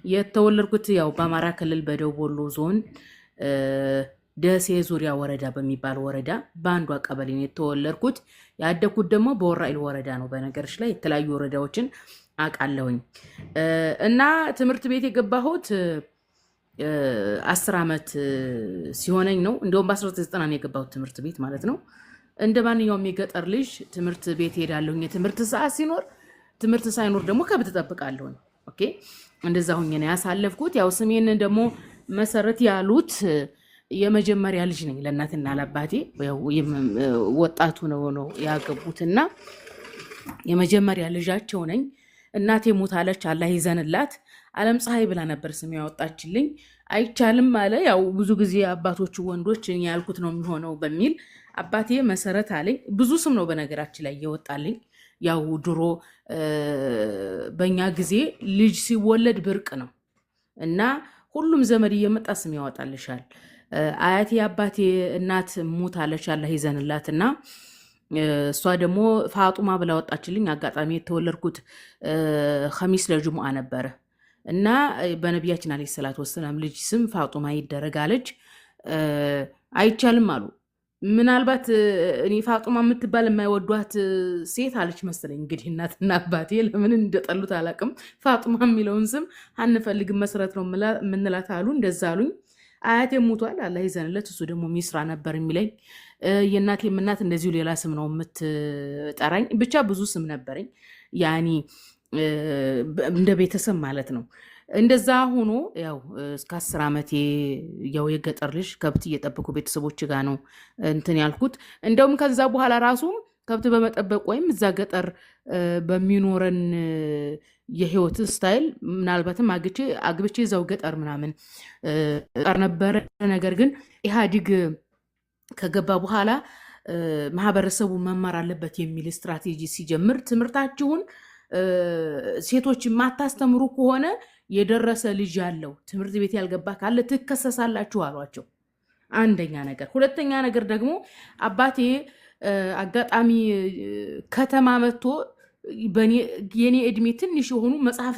የተወለድኩት ያው በአማራ ክልል በደቡብ ወሎ ዞን ደሴ ዙሪያ ወረዳ በሚባል ወረዳ በአንዷ ቀበሌ ነው የተወለድኩት። ያደግኩት ደግሞ በወራኢሉ ወረዳ ነው። በነገርሽ ላይ የተለያዩ ወረዳዎችን አውቃለሁኝ። እና ትምህርት ቤት የገባሁት 10 ዓመት ሲሆነኝ ነው። እንደውም በ1990 ነው የገባሁት ትምህርት ቤት ማለት ነው። እንደ ማንኛውም የገጠር ልጅ ትምህርት ቤት ሄዳለሁኝ የትምህርት ሰዓት ሲኖር፣ ትምህርት ሳይኖር ደግሞ ከብት እጠብቃለሁኝ። ኦኬ እንደዛ ሁኜ ነው ያሳለፍኩት። ያው ስሜን ደግሞ መሰረት ያሉት የመጀመሪያ ልጅ ነኝ ለእናትና ለአባቴ። ወጣቱ ነው ያገቡትና የመጀመሪያ ልጃቸው ነኝ። እናቴ ሞታለች፣ አላህ ይዘንላት። ዓለም ፀሐይ ብላ ነበር ስም ያወጣችልኝ። አይቻልም አለ። ያው ብዙ ጊዜ አባቶቹ ወንዶች እኔ ያልኩት ነው የሚሆነው በሚል አባቴ መሰረት አለኝ። ብዙ ስም ነው በነገራችን ላይ እየወጣልኝ። ያው ድሮ በእኛ ጊዜ ልጅ ሲወለድ ብርቅ ነው እና ሁሉም ዘመድ እየመጣ ስም ያወጣልሻል። አያቴ አባቴ እናት ሞታለች፣ አላህ ይዘንላት እና እሷ ደግሞ ፋጡማ ብላ ወጣችልኝ። አጋጣሚ የተወለድኩት ኸሚስ ለጅሙዓ ነበረ እና በነቢያችን አለይሂ ሰላቱ ወሰላም ልጅ ስም ፋጡማ ይደረጋለች። አይቻልም አሉ። ምናልባት እኔ ፋጡማ የምትባል የማይወዷት ሴት አለች መሰለኝ። እንግዲህ እናትና አባቴ ለምን እንደጠሉት አላውቅም። ፋጡማ የሚለውን ስም አንፈልግም መሰረት ነው የምንላት አሉ። እንደዛ አሉኝ። አያቴ ሞቷል፣ አላህ ይዘንለት። እሱ ደግሞ ሚስራ ነበር የሚለኝ። የእናቴም እናት እንደዚሁ ሌላ ስም ነው የምትጠራኝ። ብቻ ብዙ ስም ነበረኝ፣ ያኒ እንደ ቤተሰብ ማለት ነው። እንደዛ ሆኖ ያው እስከ 10 ዓመቴ ያው የገጠር ልጅ ከብት እየጠበቁ ቤተሰቦች ጋር ነው እንትን ያልኩት። እንደውም ከዛ በኋላ ራሱ ከብት በመጠበቅ ወይም እዛ ገጠር በሚኖረን የህይወት ስታይል ምናልባትም አግብቼ እዛው ገጠር ምናምን ጠር ነበረ። ነገር ግን ኢህአዲግ ከገባ በኋላ ማህበረሰቡ መማር አለበት የሚል ስትራቴጂ ሲጀምር ትምህርታችሁን ሴቶች ማታስተምሩ ከሆነ የደረሰ ልጅ ያለው ትምህርት ቤት ያልገባ ካለ ትከሰሳላችሁ አሏቸው። አንደኛ ነገር። ሁለተኛ ነገር ደግሞ አባቴ አጋጣሚ ከተማ መጥቶ የኔ እድሜ ትንሽ የሆኑ መጽሐፍ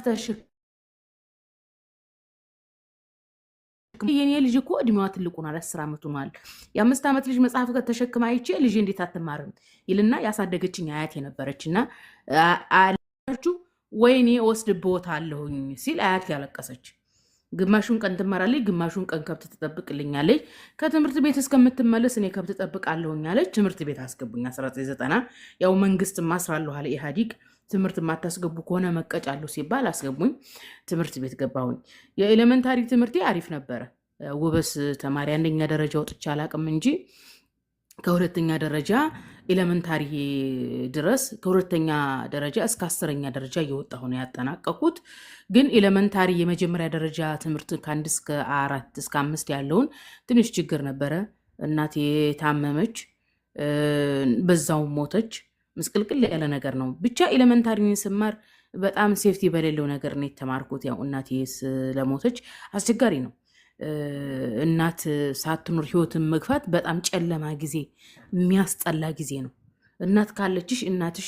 የኔ ልጅ እኮ እድሜዋ ትልቁ ነው፣ 10 ዓመቱ ነው። የ5 ዓመት ልጅ መጽሐፍ ከተሸክማ አይቼ ልጅ እንዴት አትማርም ይልና ያሳደገችኝ አያቴ ነበረችና ወይኔ ወስድብዎታለሁኝ ሲል አያቴ ያለቀሰች። ግማሹን ቀን ትማራለች፣ ግማሹን ቀን ከብት ትጠብቅልኛለች። ከትምህርት ቤት እስከምትመለስ እኔ ከብት ትጠብቃለሁኝ አለች። ትምህርት ቤት አስገቡኝ 1990። ያው መንግስት ማስራለሁ አለ ኢህአዲግ። ትምህርት ማታስገቡ ከሆነ መቀጫለሁ ሲባል አስገቡኝ። ትምህርት ቤት ገባሁኝ። የኤሌመንታሪ ትምህርቴ አሪፍ ነበረ። ውበስ ተማሪ አንደኛ ደረጃ ወጥቼ አላቅም እንጂ ከሁለተኛ ደረጃ ኤሌመንታሪ ድረስ ከሁለተኛ ደረጃ እስከ 10ኛ ደረጃ እየወጣሁ ነው ያጠናቀቁት። ግን ኤሌመንታሪ የመጀመሪያ ደረጃ ትምህርት ከ1 እስከ 4 እስከ 5 ያለውን ትንሽ ችግር ነበረ። እናቴ ታመመች፣ በዛው ሞተች። ምስቅልቅል ያለ ነገር ነው። ብቻ ኤሌመንታሪን ስማር በጣም ሴፍቲ በሌለው ነገር ነው የተማርኩት። ያው እናቴ ስለሞተች አስቸጋሪ ነው። እናት ሳትኖር ህይወትን መግፋት በጣም ጨለማ ጊዜ፣ የሚያስጠላ ጊዜ ነው። እናት ካለችሽ እናትሽ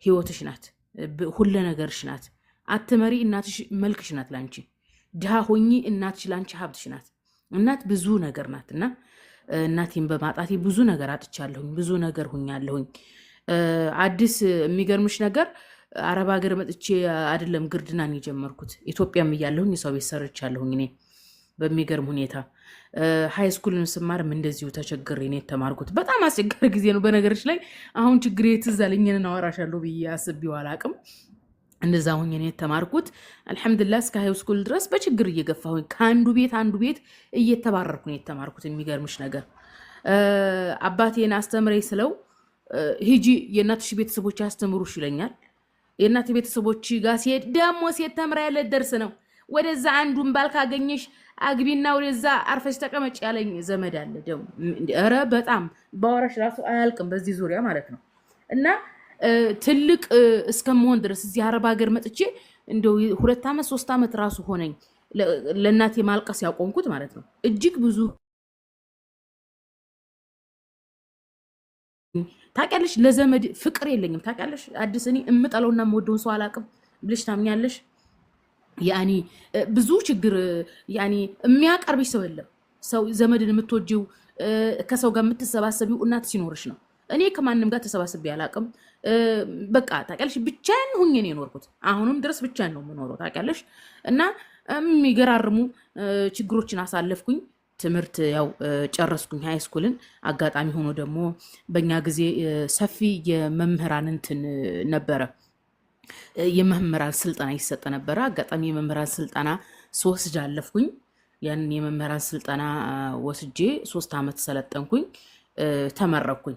ህይወትሽ ናት፣ ሁለ ነገርሽ ናት። አትመሪ፣ እናትሽ መልክሽ ናት ላንቺ። ድሃ ሆኚ እናትሽ ላንቺ ሀብትሽ ናት። እናት ብዙ ነገር ናት እና እናቴን በማጣቴ ብዙ ነገር አጥቻለሁኝ፣ ብዙ ነገር ሁኛለሁኝ። አዲስ የሚገርምሽ ነገር አረብ ሀገር መጥቼ አይደለም ግርድናን የጀመርኩት፣ ኢትዮጵያም እያለሁኝ የሰው ቤት ሰርቻለሁኝ እኔ በሚገርም ሁኔታ። ሃይስኩልን ስማርም እንደዚሁ ተቸግሬ ነው የተማርኩት። በጣም አስቸጋሪ ጊዜ ነው። በነገሮች ላይ አሁን ችግሬ ትዝ አለኝን አወራሻለሁ ብዬ አስቤው አላቅም። እንደዛ ሁኜ ነው የተማርኩት። አልሐምዱሊላህ እስከ ሃይስኩል ድረስ በችግር እየገፋሁኝ ከአንዱ ቤት እየተባረርኩ ነው የተማርኩት። የሚገርምሽ ነገር አባቴን አስተምሬ ስለው ሂጂ የእናትሽ ቤተሰቦች ያስተምሩሽ ይለኛል። የእናት ቤተሰቦች ጋር ሲሄድ ደግሞ ሴት ተምራ ያለ ደርስ ነው ወደዛ አንዱን ባል ካገኘሽ አግቢና ወደዛ አርፈሽ ተቀመጭ ያለኝ ዘመድ አለ። ደግሞ ኧረ በጣም ባወራሽ ራሱ አያልቅም በዚህ ዙሪያ ማለት ነው። እና ትልቅ እስከመሆን ድረስ እዚህ አረብ ሀገር መጥቼ እንደው 2 ዓመት 3 ዓመት ራሱ ሆነኝ ለእናቴ ማልቀስ ያቆምኩት ማለት ነው። እጅግ ብዙ ታውቂያለሽ፣ ለዘመድ ፍቅር የለኝም ታውቂያለሽ። አዲስ እኔ እምጠለውና የምወደውን ሰው አላቅም ብለሽ ታምኛለሽ? ያኒ ብዙ ችግር ያኒ የሚያቀርብሽ ሰው የለም። ሰው ዘመድን የምትወጂው ከሰው ጋር የምትሰባሰቢው እናት ሲኖርሽ ነው። እኔ ከማንም ጋር ተሰባስቤ አላቅም። በቃ ታውቂያለሽ፣ ብቻዬን ሁኜ ነው የኖርኩት። አሁንም ድረስ ብቻዬን ነው የምኖረው ታውቂያለሽ። እና የሚገራርሙ ችግሮችን አሳለፍኩኝ። ትምህርት ያው ጨረስኩኝ ሃይ ስኩልን። አጋጣሚ ሆኖ ደግሞ በእኛ ጊዜ ሰፊ የመምህራን እንትን ነበረ፣ የመምህራን ስልጠና ይሰጥ ነበረ። አጋጣሚ የመምህራን ስልጠና ስወስድ አለፍኩኝ። ያንን የመምህራን ስልጠና ወስጄ 3 ዓመት ሰለጠንኩኝ፣ ተመረቅኩኝ።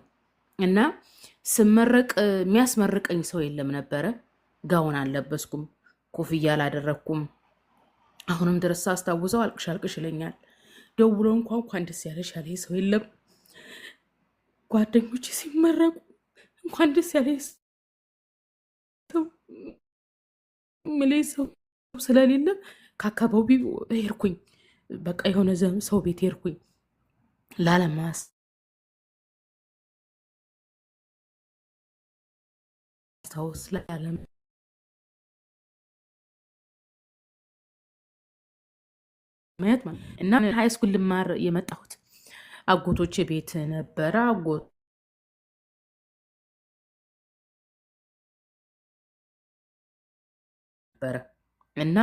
እና ስመረቅ የሚያስመርቀኝ ሰው የለም ነበረ። ጋውን አልለበስኩም፣ ኮፍያ አላደረግኩም። አሁንም ድረስ አስታውሰው አልቅሽ አልቅሽ ይለኛል። ደውሎ እንኳን ደስ ያለሽ ያለኝ ሰው የለም። ጓደኞች ሲመረቁ እንኳን ደስ ያለኝ ሰው ምለኝ ሰው ስለሌለ ከአካባቢው ሄድኩኝ። በቃ የሆነ ሰው ቤት ሄድኩኝ ላለማስ ታውስ ለዓለም ማየት ማለት እና ሃይ ስኩል ልማር የመጣሁት አጎቶቼ ቤት ነበረ። አጎት ነበረ እና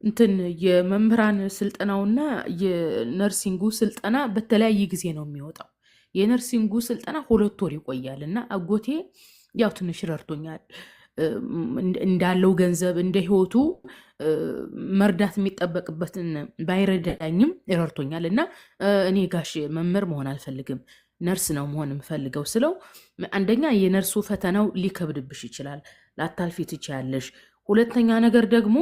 እንትን የመምህራን ስልጠናውና የነርሲንጉ ስልጠና በተለያየ ጊዜ ነው የሚወጣው። የነርሲንጉ ስልጠና 2 ወር ይቆያል እና አጎቴ ያው ትንሽ ረድቶኛል። እንዳለው ገንዘብ እንደ ህይወቱ መርዳት የሚጠበቅበትን ባይረዳኝም ረድቶኛል። እና እኔ ጋሽ መምህር መሆን አልፈልግም፣ ነርስ ነው መሆን የምፈልገው ስለው፣ አንደኛ የነርሱ ፈተናው ሊከብድብሽ ይችላል፣ ላታልፊ ትችያለሽ። ሁለተኛ ነገር ደግሞ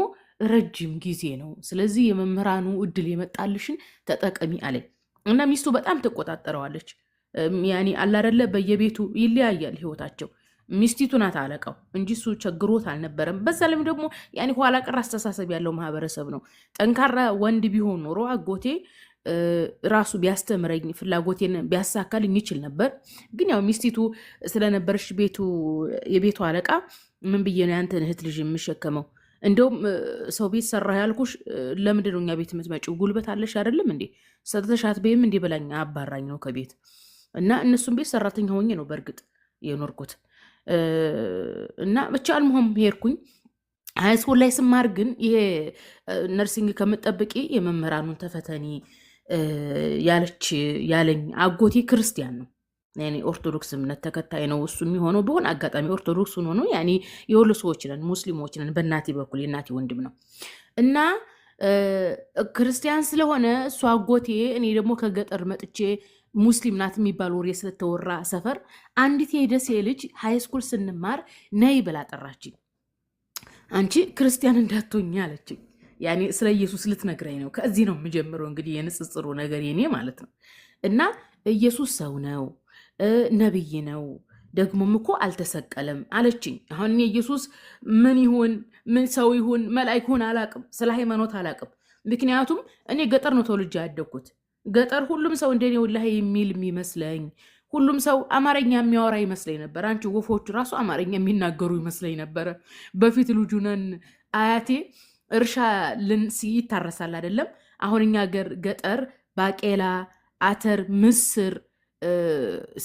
ረጅም ጊዜ ነው። ስለዚህ የመምህራኑ እድል የመጣልሽን ተጠቀሚ አለኝ። እና ሚስቱ በጣም ትቆጣጠረዋለች። ያኔ አላደለ በየቤቱ ይለያያል ህይወታቸው። ሚስቲቱ ናት አለቃው እንጂ እሱ ቸግሮት አልነበረም። በዛ ላይም ደግሞ ያኔ ኋላ ቀር አስተሳሰብ ያለው ማህበረሰብ ነው። ጠንካራ ወንድ ቢሆን ኖሮ አጎቴ ራሱ ቢያስተምረኝ ፍላጎቴን ቢያሳካልኝ ይችል ነበር። ግን ያው ሚስቲቱ ስለነበረች የቤቱ አለቃ ምን ብዬ ነው ያንተን እህት ልጅ የምሸከመው? እንደውም ሰው ቤት ሰራ ያልኩሽ ለምንድን ነው እኛ ቤት የምትመጪው? ጉልበት አለሽ አይደለም እንዴ? ሰጥተሻት በይም እንዲህ ብላኝ አባራኝ ነው ከቤት። እና እነሱም ቤት ሰራተኛ ሆኜ ነው በእርግጥ የኖርኩት። እና ብቻ አልሞም ሄድኩኝ። ሃይስኩል ላይ ስማር ግን ይሄ ነርሲንግ ከምጠብቂ የመምህራኑን ተፈተኒ ያለኝ አጎቴ ክርስቲያን ነው። ያኔ ኦርቶዶክስ እምነት ተከታይ ነው እሱ የሚሆነው። በሆነ አጋጣሚ ኦርቶዶክስ ሆኖ ያኔ የሁሉ ሰዎች ነን፣ ሙስሊሞች ነን። በእናቴ በኩል የእናቴ ወንድም ነው እና ክርስቲያን ስለሆነ እሱ አጎቴ፣ እኔ ደግሞ ከገጠር መጥቼ ሙስሊም ናት የሚባል ወሬ ስለተወራ ሰፈር አንዲት የደሴ ልጅ ሃይስኩል ስንማር ነይ ብላ ጠራችኝ። አንቺ ክርስቲያን እንዳትሆኝ አለችኝ። ያኔ ስለ ኢየሱስ ልትነግረኝ ነው። ከዚህ ነው የምጀምረው እንግዲህ የንጽጽሩ ነገር የኔ ማለት ነው። እና ኢየሱስ ሰው ነው፣ ነብይ ነው፣ ደግሞም እኮ አልተሰቀለም አለችኝ። አሁን እኔ ኢየሱስ ምን ይሁን ምን ሰው ይሁን መላእክ ይሁን አላቅም፣ ስለ ሃይማኖት አላቅም። ምክንያቱም እኔ ገጠር ነው ተወልጄ ያደግኩት። ገጠር ሁሉም ሰው እንደኔ ወላሂ የሚል የሚመስለኝ፣ ሁሉም ሰው አማርኛ የሚያወራ ይመስለኝ ነበር። አንቺ ወፎቹ ራሱ አማርኛ የሚናገሩ ይመስለኝ ነበረ። በፊት ልጁ ነን አያቴ እርሻ ይታረሳል አይደለም። አሁን እኛ ገጠር ባቄላ፣ አተር፣ ምስር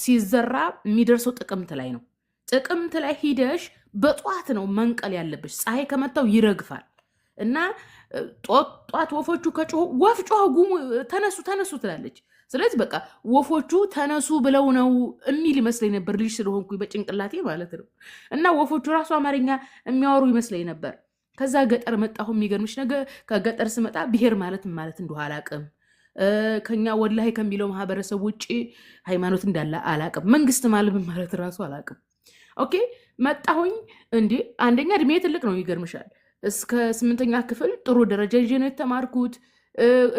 ሲዘራ የሚደርሰው ጥቅምት ላይ ነው። ጥቅምት ላይ ሂደሽ በጧት ነው መንቀል ያለብሽ። ፀሐይ ከመታው ይረግፋል። እና ጧት ወፎቹ ከጮሁ ወፍ ጮኸ ጉሙ ተነሱ ተነሱ ትላለች። ስለዚህ በቃ ወፎቹ ተነሱ ብለው ነው የሚል ይመስለኝ ነበር፣ ልጅ ስለሆንኩ በጭንቅላቴ ማለት ነው። እና ወፎቹ ራሱ አማርኛ የሚያወሩ ይመስለኝ ነበር። ከዛ ገጠር መጣሁ። የሚገርምሽ ነገር ከገጠር ስመጣ ብሔር ማለት እንደሁ አላቅም። ከኛ ወላሂ ከሚለው ማህበረሰብ ውጭ ሃይማኖት እንዳለ አላቅም። መንግስት ማለት ራሱ አላቅም። ኦኬ መጣሁኝ። እንዲ አንደኛ እድሜ ትልቅ ነው ይገርምሻል። እስከ 8ኛ ክፍል ጥሩ ደረጃ ይዤ ነው የተማርኩት።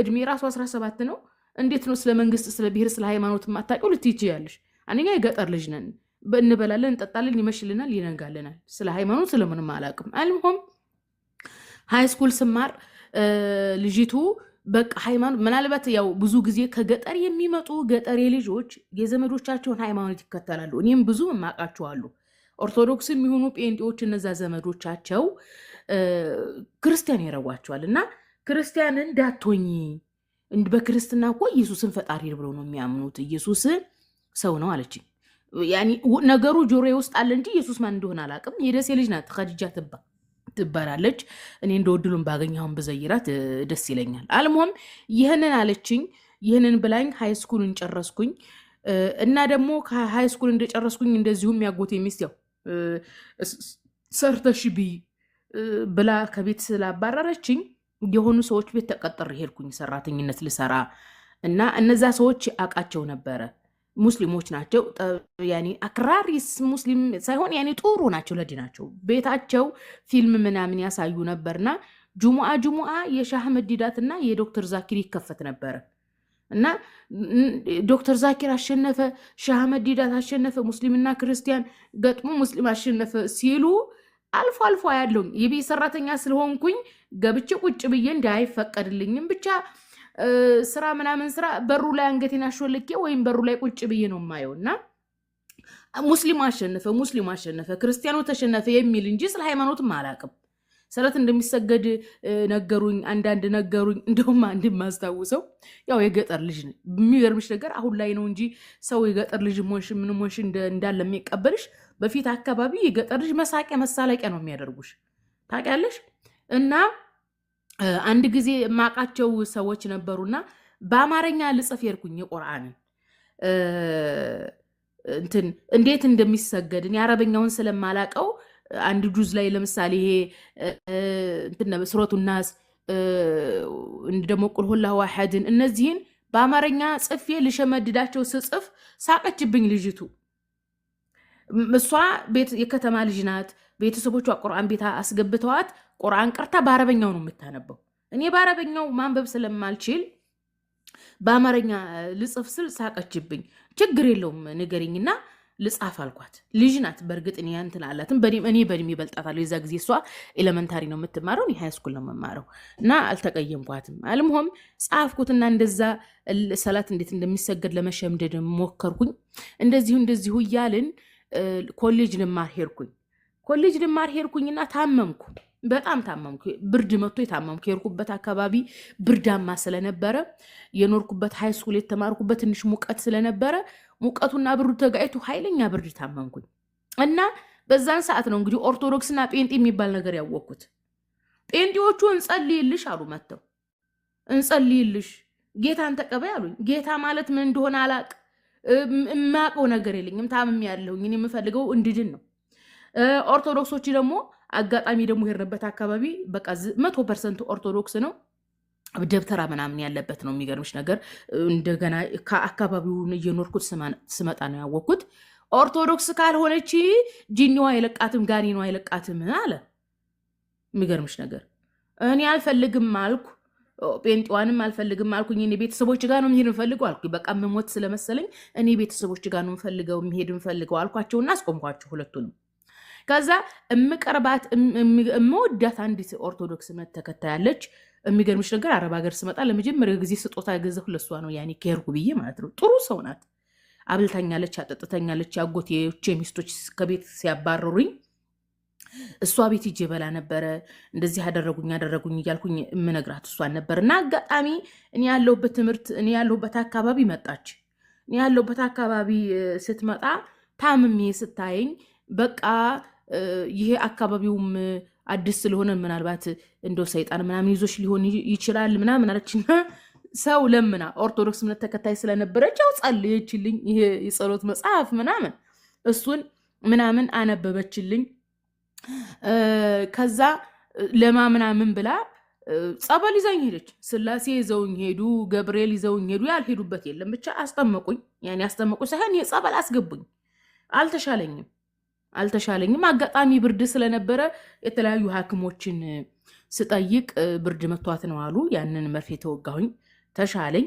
እድሜ ራሱ 17 ነው። እንዴት ነው ስለ መንግስት፣ ስለ ብሔር፣ ስለ ሃይማኖት ማታውቂው ልትይጂ ያለሽ? አንደኛ የገጠር ልጅ ነን። እንበላለን፣ እንጠጣለን፣ ይመሽልናል፣ ይነጋልናል። ስለ ሃይማኖት ስለምንም አላቅም። አልሞም ሃይስኩል ስማር ልጅቱ በቃ ሃይማኖት ምናልባት ያው ብዙ ጊዜ ከገጠር የሚመጡ ገጠሬ ልጆች የዘመዶቻቸውን ሃይማኖት ይከተላሉ። እኔም ብዙ ማቃቸው አሉ። ኦርቶዶክስም ይሁኑ ጴንጤዎች እነዛ ዘመዶቻቸው ክርስቲያን ያረዋቸዋል እና ክርስቲያን እንዳትሆኚ በክርስትና እኮ ኢየሱስን ፈጣሪ ብለው ነው የሚያምኑት፣ ኢየሱስ ሰው ነው አለችኝ። ያኒ ነገሩ ጆሮዬ ውስጥ አለ እንጂ ኢየሱስ ማን እንደሆነ አላውቅም። የደሴ ልጅ ናት፣ ኸዲጃ ትባላለች። እኔ እንደወድሉን ባገኛውን በዘይራት ደስ ይለኛል። አልሞም ይህንን አለችኝ። ይህንን ብላኝ ሃይስኩልን ጨረስኩኝ እና ደግሞ ከሃይስኩል እንደጨረስኩኝ እንደዚሁም ያጎቴ ሚስት ያው ሰርተሽ ቢ ብላ ከቤት ስላባረረችኝ የሆኑ ሰዎች ቤት ተቀጥሬ ሄድኩኝ ሰራተኝነት ልሰራ እና እነዛ ሰዎች አውቃቸው ነበረ። ሙስሊሞች ናቸው። ያኒ አክራሪስ ሙስሊም ሳይሆን ያኒ ጥሩ ናቸው፣ ለዲናቸው። ቤታቸው ፊልም ምናምን ያሳዩ ነበርና ጁሙአ የሻህ መዲዳትና የዶክተር ዛኪር ይከፈት ነበረ እና ዶክተር ዛኪር አሸነፈ፣ ሻህ መዲዳት አሸነፈ፣ ሙስሊምና ክርስቲያን ገጥሞ ሙስሊም አሸነፈ ሲሉ አልፎ አልፎ ያለው የቤት ሰራተኛ ስለሆንኩኝ ገብቼ ቁጭ ብዬ እንዳይፈቀድልኝም ብቻ ስራ ምናምን ስራ በሩ ላይ አንገቴን አሾልኬ ወይም በሩ ላይ ቁጭ ብዬ ነው የማየውና ሙስሊም አሸነፈ ክርስቲያኑ ተሸነፈ የሚል እንጂ ስለ ሃይማኖትም አላውቅም። ሰላት እንደሚሰገድ ነገሩኝ፣ አንዳንድ ነገሩኝ። እንደውም አንድ ማስታውሰው ያው የገጠር ልጅ ነው። የሚገርምሽ ነገር አሁን ላይ ነው እንጂ ሰው የገጠር ልጅ ሞንሽ ምን ሞንሽ እንዳለ የሚቀበልሽ፣ በፊት አካባቢ የገጠር ልጅ መሳቂያ መሳለቂያ ነው የሚያደርጉሽ ታውቂያለሽ። እና አንድ ጊዜ ማቃቸው ሰዎች ነበሩና በአማርኛ ልጽፍ የርኩኝ የቁርአንን እንትን እንዴት እንደሚሰገድ እኔ አረበኛውን ስለማላቀው አንድ ጁዝ ላይ ለምሳሌ ይሄ እንትን ሱረቱ ናስ እንደሞ ቁል ሁላሁ አሐድን እነዚህን በአማርኛ ጽፌ ልሸመድዳቸው ስጽፍ ሳቀችብኝ ልጅቱ። እሷ ቤት የከተማ ልጅ ናት። ቤተሰቦቿ ቁርአን ቤት አስገብተዋት ቁርአን ቀርታ በአረበኛው ነው የምታነበው። እኔ በአረበኛው ማንበብ ስለማልችል በአማርኛ ልጽፍ ስል ሳቀችብኝ። ችግር የለውም ንገሪኝና ልጻፍ አልኳት። ልጅ ናት በእርግጥ እኔ እንትን አላትም እኔ በእድሜ ይበልጣታለሁ። የዛ ጊዜ እሷ ኤሌመንታሪ ነው የምትማረው፣ እኔ ሃይስኩል ነው የምማረው እና አልተቀየምኳትም። አልምሆም ጻፍኩትና እንደዛ ሰላት እንዴት እንደሚሰገድ ለመሸምደድ ሞከርኩኝ። እንደዚሁ እያልን ኮሌጅ ልማር ሄድኩኝና ታመምኩ። በጣም ታመምኩ። ብርድ መጥቶ የታመምኩ። የርኩበት አካባቢ ብርዳማ ስለነበረ የኖርኩበት ሃይስኩል የተማርኩበት ትንሽ ሙቀት ስለነበረ ሙቀቱና ብርዱ ተጋይቶ ኃይለኛ ብርድ ታመምኩኝ እና በዛን ሰዓት ነው እንግዲህ ኦርቶዶክስና ጴንጤ የሚባል ነገር ያወቅኩት። ጴንጤዎቹ እንጸልይልሽ አሉ መተው እንጸልይልሽ ጌታን ተቀበይ አሉኝ። ጌታ ማለት ምን እንደሆነ አላቅ የማውቀው ነገር የለኝም። ታምም ያለሁኝ እኔ የምፈልገው እንድድን ነው። ኦርቶዶክሶች ደግሞ አጋጣሚ ደግሞ ሄድንበት አካባቢ በቃ 100% ኦርቶዶክስ ነው። ደብተራ ምናምን ያለበት ነው። የሚገርምሽ ነገር እንደገና ከአካባቢውን እየኖርኩት ስመጣ ነው ያወቅኩት። ኦርቶዶክስ ካልሆነች ጂኒዋ አይለቃትም ጋኒኗ አይለቃትም አለ። የሚገርምሽ ነገር እኔ አልፈልግም አልኩ። ጴንጤዋንም አልፈልግም አልኩኝ። እኔ ቤተሰቦች ጋር ነው መሄድ የምፈልገው አልኩ። በቃ መሞት ስለመሰለኝ እኔ ቤተሰቦች ጋር ነው መሄድ የምፈልገው አልኳቸውና አስቆምኳቸው ሁለቱንም። ከዛ እምቀርባት እምወዳት አንዲት ኦርቶዶክስ እምነት ተከታይ ያለች። የሚገርምሽ ነገር አረብ ሀገር ስመጣ ለመጀመሪያ ጊዜ ስጦታ ያገዘሁ ለሷ ነው። ያኔ ከሄድኩ ብዬ ማለት ነው። ጥሩ ሰው ናት። አብልታኛለች፣ አጠጥተኛለች። ያጎቴ ሚስቶች ከቤት ሲያባረሩኝ እሷ ቤት ሂጄ በላ ነበረ። እንደዚህ አደረጉኝ እያልኩኝ የምነግራት እሷን ነበር። እና አጋጣሚ እኔ ያለሁበት አካባቢ መጣች። እኔ ያለሁበት አካባቢ ስትመጣ ታምሜ ስታየኝ በቃ ይሄ አካባቢውም አዲስ ስለሆነ ምናልባት እንደው ሰይጣን ምናምን ይዞሽ ሊሆን ይችላል ምናምን አለችና ሰው ለምና ኦርቶዶክስ እምነት ተከታይ ስለነበረች ያው ጸልየችልኝ። ይሄ የጸሎት መጽሐፍ ምናምን እሱን ምናምን አነበበችልኝ። ከዛ ለማምናምን ብላ ጸበል ይዘኝ ሄደች። ስላሴ ይዘውኝ ሄዱ፣ ገብርኤል ይዘውኝ ሄዱ። ያልሄዱበት የለም ብቻ አስጠመቁኝ። ያኔ አስጠመቁኝ ሳይሆን የጸበል አስገቡኝ። አልተሻለኝም። አጋጣሚ ብርድ ስለነበረ የተለያዩ ሐኪሞችን ስጠይቅ ብርድ መቷት ነው አሉ። ያንን መርፌ ተወጋሁኝ፣ ተሻለኝ።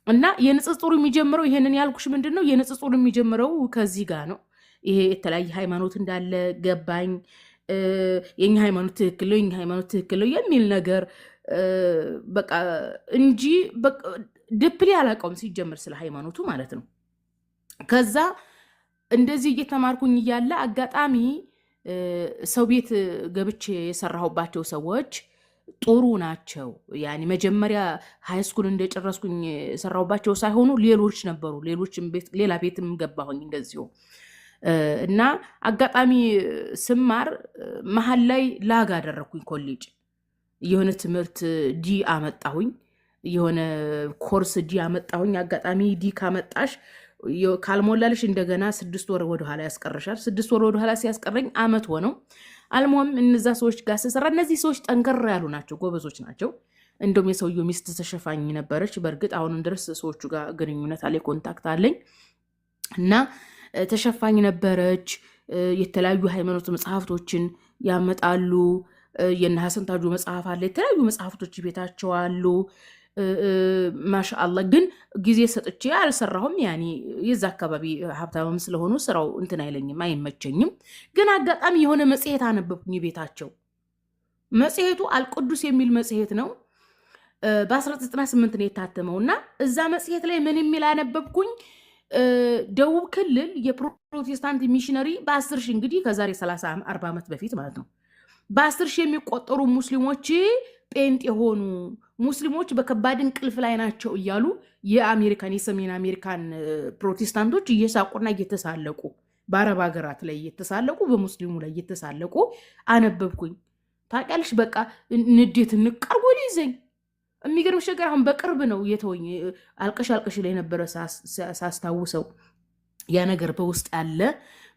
እና የንጽጽሩ የሚጀምረው ይሄንን ያልኩሽ ምንድነው የንጽጽሩ የሚጀምረው ከዚህ ጋር ነው። ይሄ የተለያየ ሃይማኖት እንዳለ ገባኝ። የኛ ሃይማኖት ትክክል ነው የሚል ነገር በቃ እንጂ ድፕሊ አላውቀውም ሲጀምር ስለ ሃይማኖቱ ማለት ነው። ከዛ እንደዚህ እየተማርኩኝ እያለ አጋጣሚ ሰው ቤት ገብቼ የሰራሁባቸው ሰዎች ጥሩ ናቸው። ያኔ መጀመሪያ ሃይ ስኩል እንደጨረስኩኝ የሰራሁባቸው ሳይሆኑ ሌሎች ነበሩ። ሌላ ቤትም ገባሁኝ እንደዚሁ እና አጋጣሚ ስማር መሀል ላይ ላግ አደረኩኝ። ኮሌጅ የሆነ ትምህርት ዲ አመጣሁኝ፣ የሆነ ኮርስ ዲ አመጣሁኝ። አጋጣሚ ዲ ካመጣሽ ካልሞላልሽ እንደገና 6 ወር ወደኋላ ያስቀርሻል። 6 ወር ወደኋላ ሲያስቀረኝ አመት ሆነው። አልሞም እነዛ ሰዎች ጋር ስሰራ እነዚህ ሰዎች ጠንከር ያሉ ናቸው፣ ጎበዞች ናቸው። እንደውም የሰውየው ሚስት ተሸፋኝ ነበረች። በእርግጥ አሁንም ድረስ ሰዎቹ ጋር ግንኙነት አለ፣ ኮንታክት አለኝ እና ተሸፋኝ ነበረች። የተለያዩ ሃይማኖት መጽሐፍቶችን ያመጣሉ። የነ ሐሰን ታጁ መጽሐፍ አለ፣ የተለያዩ መጽሐፍቶች ቤታቸው አሉ። ማሻአላህ ግን ጊዜ ሰጥቼ አልሰራሁም። ያኔ የዛ አካባቢ ሀብታምም ስለሆኑ ስራው እንትን አይለኝም፣ አይመቸኝም። ግን አጋጣሚ የሆነ መጽሔት አነበብኩኝ ቤታቸው። መጽሔቱ አልቅዱስ የሚል መጽሔት ነው። በ1998 ነው የታተመው እና እዛ መጽሔት ላይ ምን የሚል አነበብኩኝ? ደቡብ ክልል የፕሮቴስታንት ሚሽነሪ በ10 ሺህ እንግዲህ ከዛሬ 30-40 ዓመት በፊት ማለት ነው በ10 ሺህ የሚቆጠሩ ሙስሊሞች ጴንጥ የሆኑ ሙስሊሞች በከባድ እንቅልፍ ላይ ናቸው እያሉ የሰሜን አሜሪካን ፕሮቴስታንቶች እየሳቁና እየተሳለቁ በአረብ ሀገራት ላይ እየተሳለቁ በሙስሊሙ ላይ እየተሳለቁ አነበብኩኝ። ታውቂያለሽ በቃ ንዴት ንቀርቦ ሊይዘኝ። የሚገርምሽ ነገር አሁን በቅርብ ነው የተወኝ። አልቀሽ ላይ ነበረ ሳስታውሰው ያ ነገር በውስጥ ያለ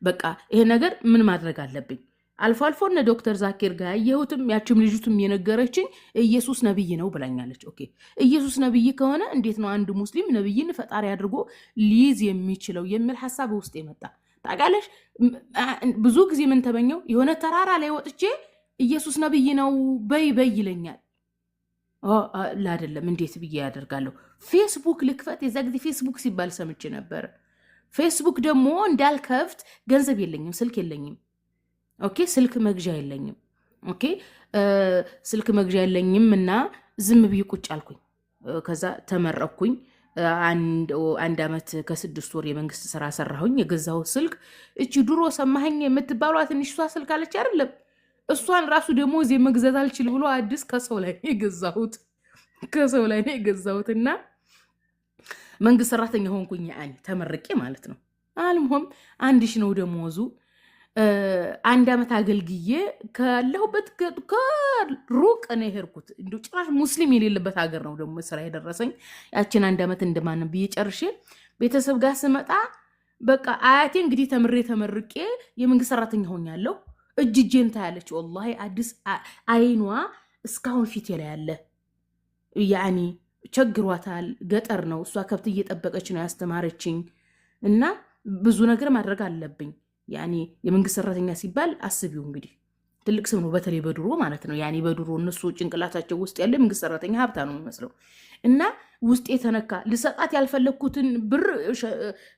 በቃ ይሄ ነገር ምን ማድረግ አለብኝ። አልፎ አልፎ እነ ዶክተር ዛኪር ጋር ያየሁትም ያችም ልጅቱም የነገረችኝ ኢየሱስ ነብይ ነው ብላኛለች። ኦኬ ኢየሱስ ነብይ ከሆነ እንዴት ነው አንድ ሙስሊም ነብይን ፈጣሪ አድርጎ ሊይዝ የሚችለው የሚል ሐሳብ ውስጥ የመጣ ታውቃለሽ። ብዙ ጊዜ ምን ተመኘው የሆነ ተራራ ላይ ወጥቼ ኢየሱስ ነብይ ነው በይ ይለኛል። አይደለም እንዴት ብዬ ያደርጋለሁ? ፌስቡክ ልክፈት። የዛ ጊዜ ፌስቡክ ሲባል ሰምቼ ነበር። ፌስቡክ ደግሞ እንዳልከፍት ገንዘብ የለኝም፣ ስልክ የለኝም። ኦኬ ስልክ መግዣ የለኝም። ኦኬ ስልክ መግዣ የለኝም እና ዝም ብዬ ቁጭ አልኩኝ። ከዛ ተመረኩኝ። አንድ ዓመት ከ6 ወር የመንግስት ስራ ሰራሁኝ። የገዛው ስልክ እቺ ድሮ ሰማኸኝ የምትባሏ ትንሿ ስልክ አለች አይደለም? እሷን ራሱ ደግሞ እዚህ መግዛት አልችል ብሎ አዲስ ከሰው ላይ ነው የገዛሁት እና መንግስት ሰራተኛ ሆንኩኝ። ያኔ ተመርቄ ማለት ነው። አልሞም 1000 ነው ደሞዙ። 1 ዓመት አገልግዬ ካለሁበት ከሩቅ ነው የሄድኩት። እንደው ጭራሽ ሙስሊም የሌለበት ሀገር ነው ደግሞ ስራ የደረሰኝ። ያችን 1 ዓመት እንደማንም ብዬ ጨርሼ ቤተሰብ ጋር ስመጣ በቃ አያቴ እንግዲህ ተመርቄ የመንግስት ሰራተኛ ሆኛለሁ። እጅጄን ታያለች። ወላሂ አዲስ አይኗ እስካሁን ፊቴ ላይ ያለ ያኒ ቸግሯታል። ገጠር ነው እሷ፣ ከብት እየጠበቀች ነው ያስተማረችኝ እና ብዙ ነገር ማድረግ አለብኝ። ያኒ የመንግስት ሰራተኛ ሲባል አስቢው እንግዲህ ትልቅ ስም ነው፣ በተለይ በድሮ ማለት ነው። ያኒ በድሮ እነሱ ጭንቅላታቸው ውስጥ ያለ የመንግስት ሰራተኛ ሀብታ ነው የሚመስለው እና ውስጥ የተነካ ልሰጣት ያልፈለግኩትን ብር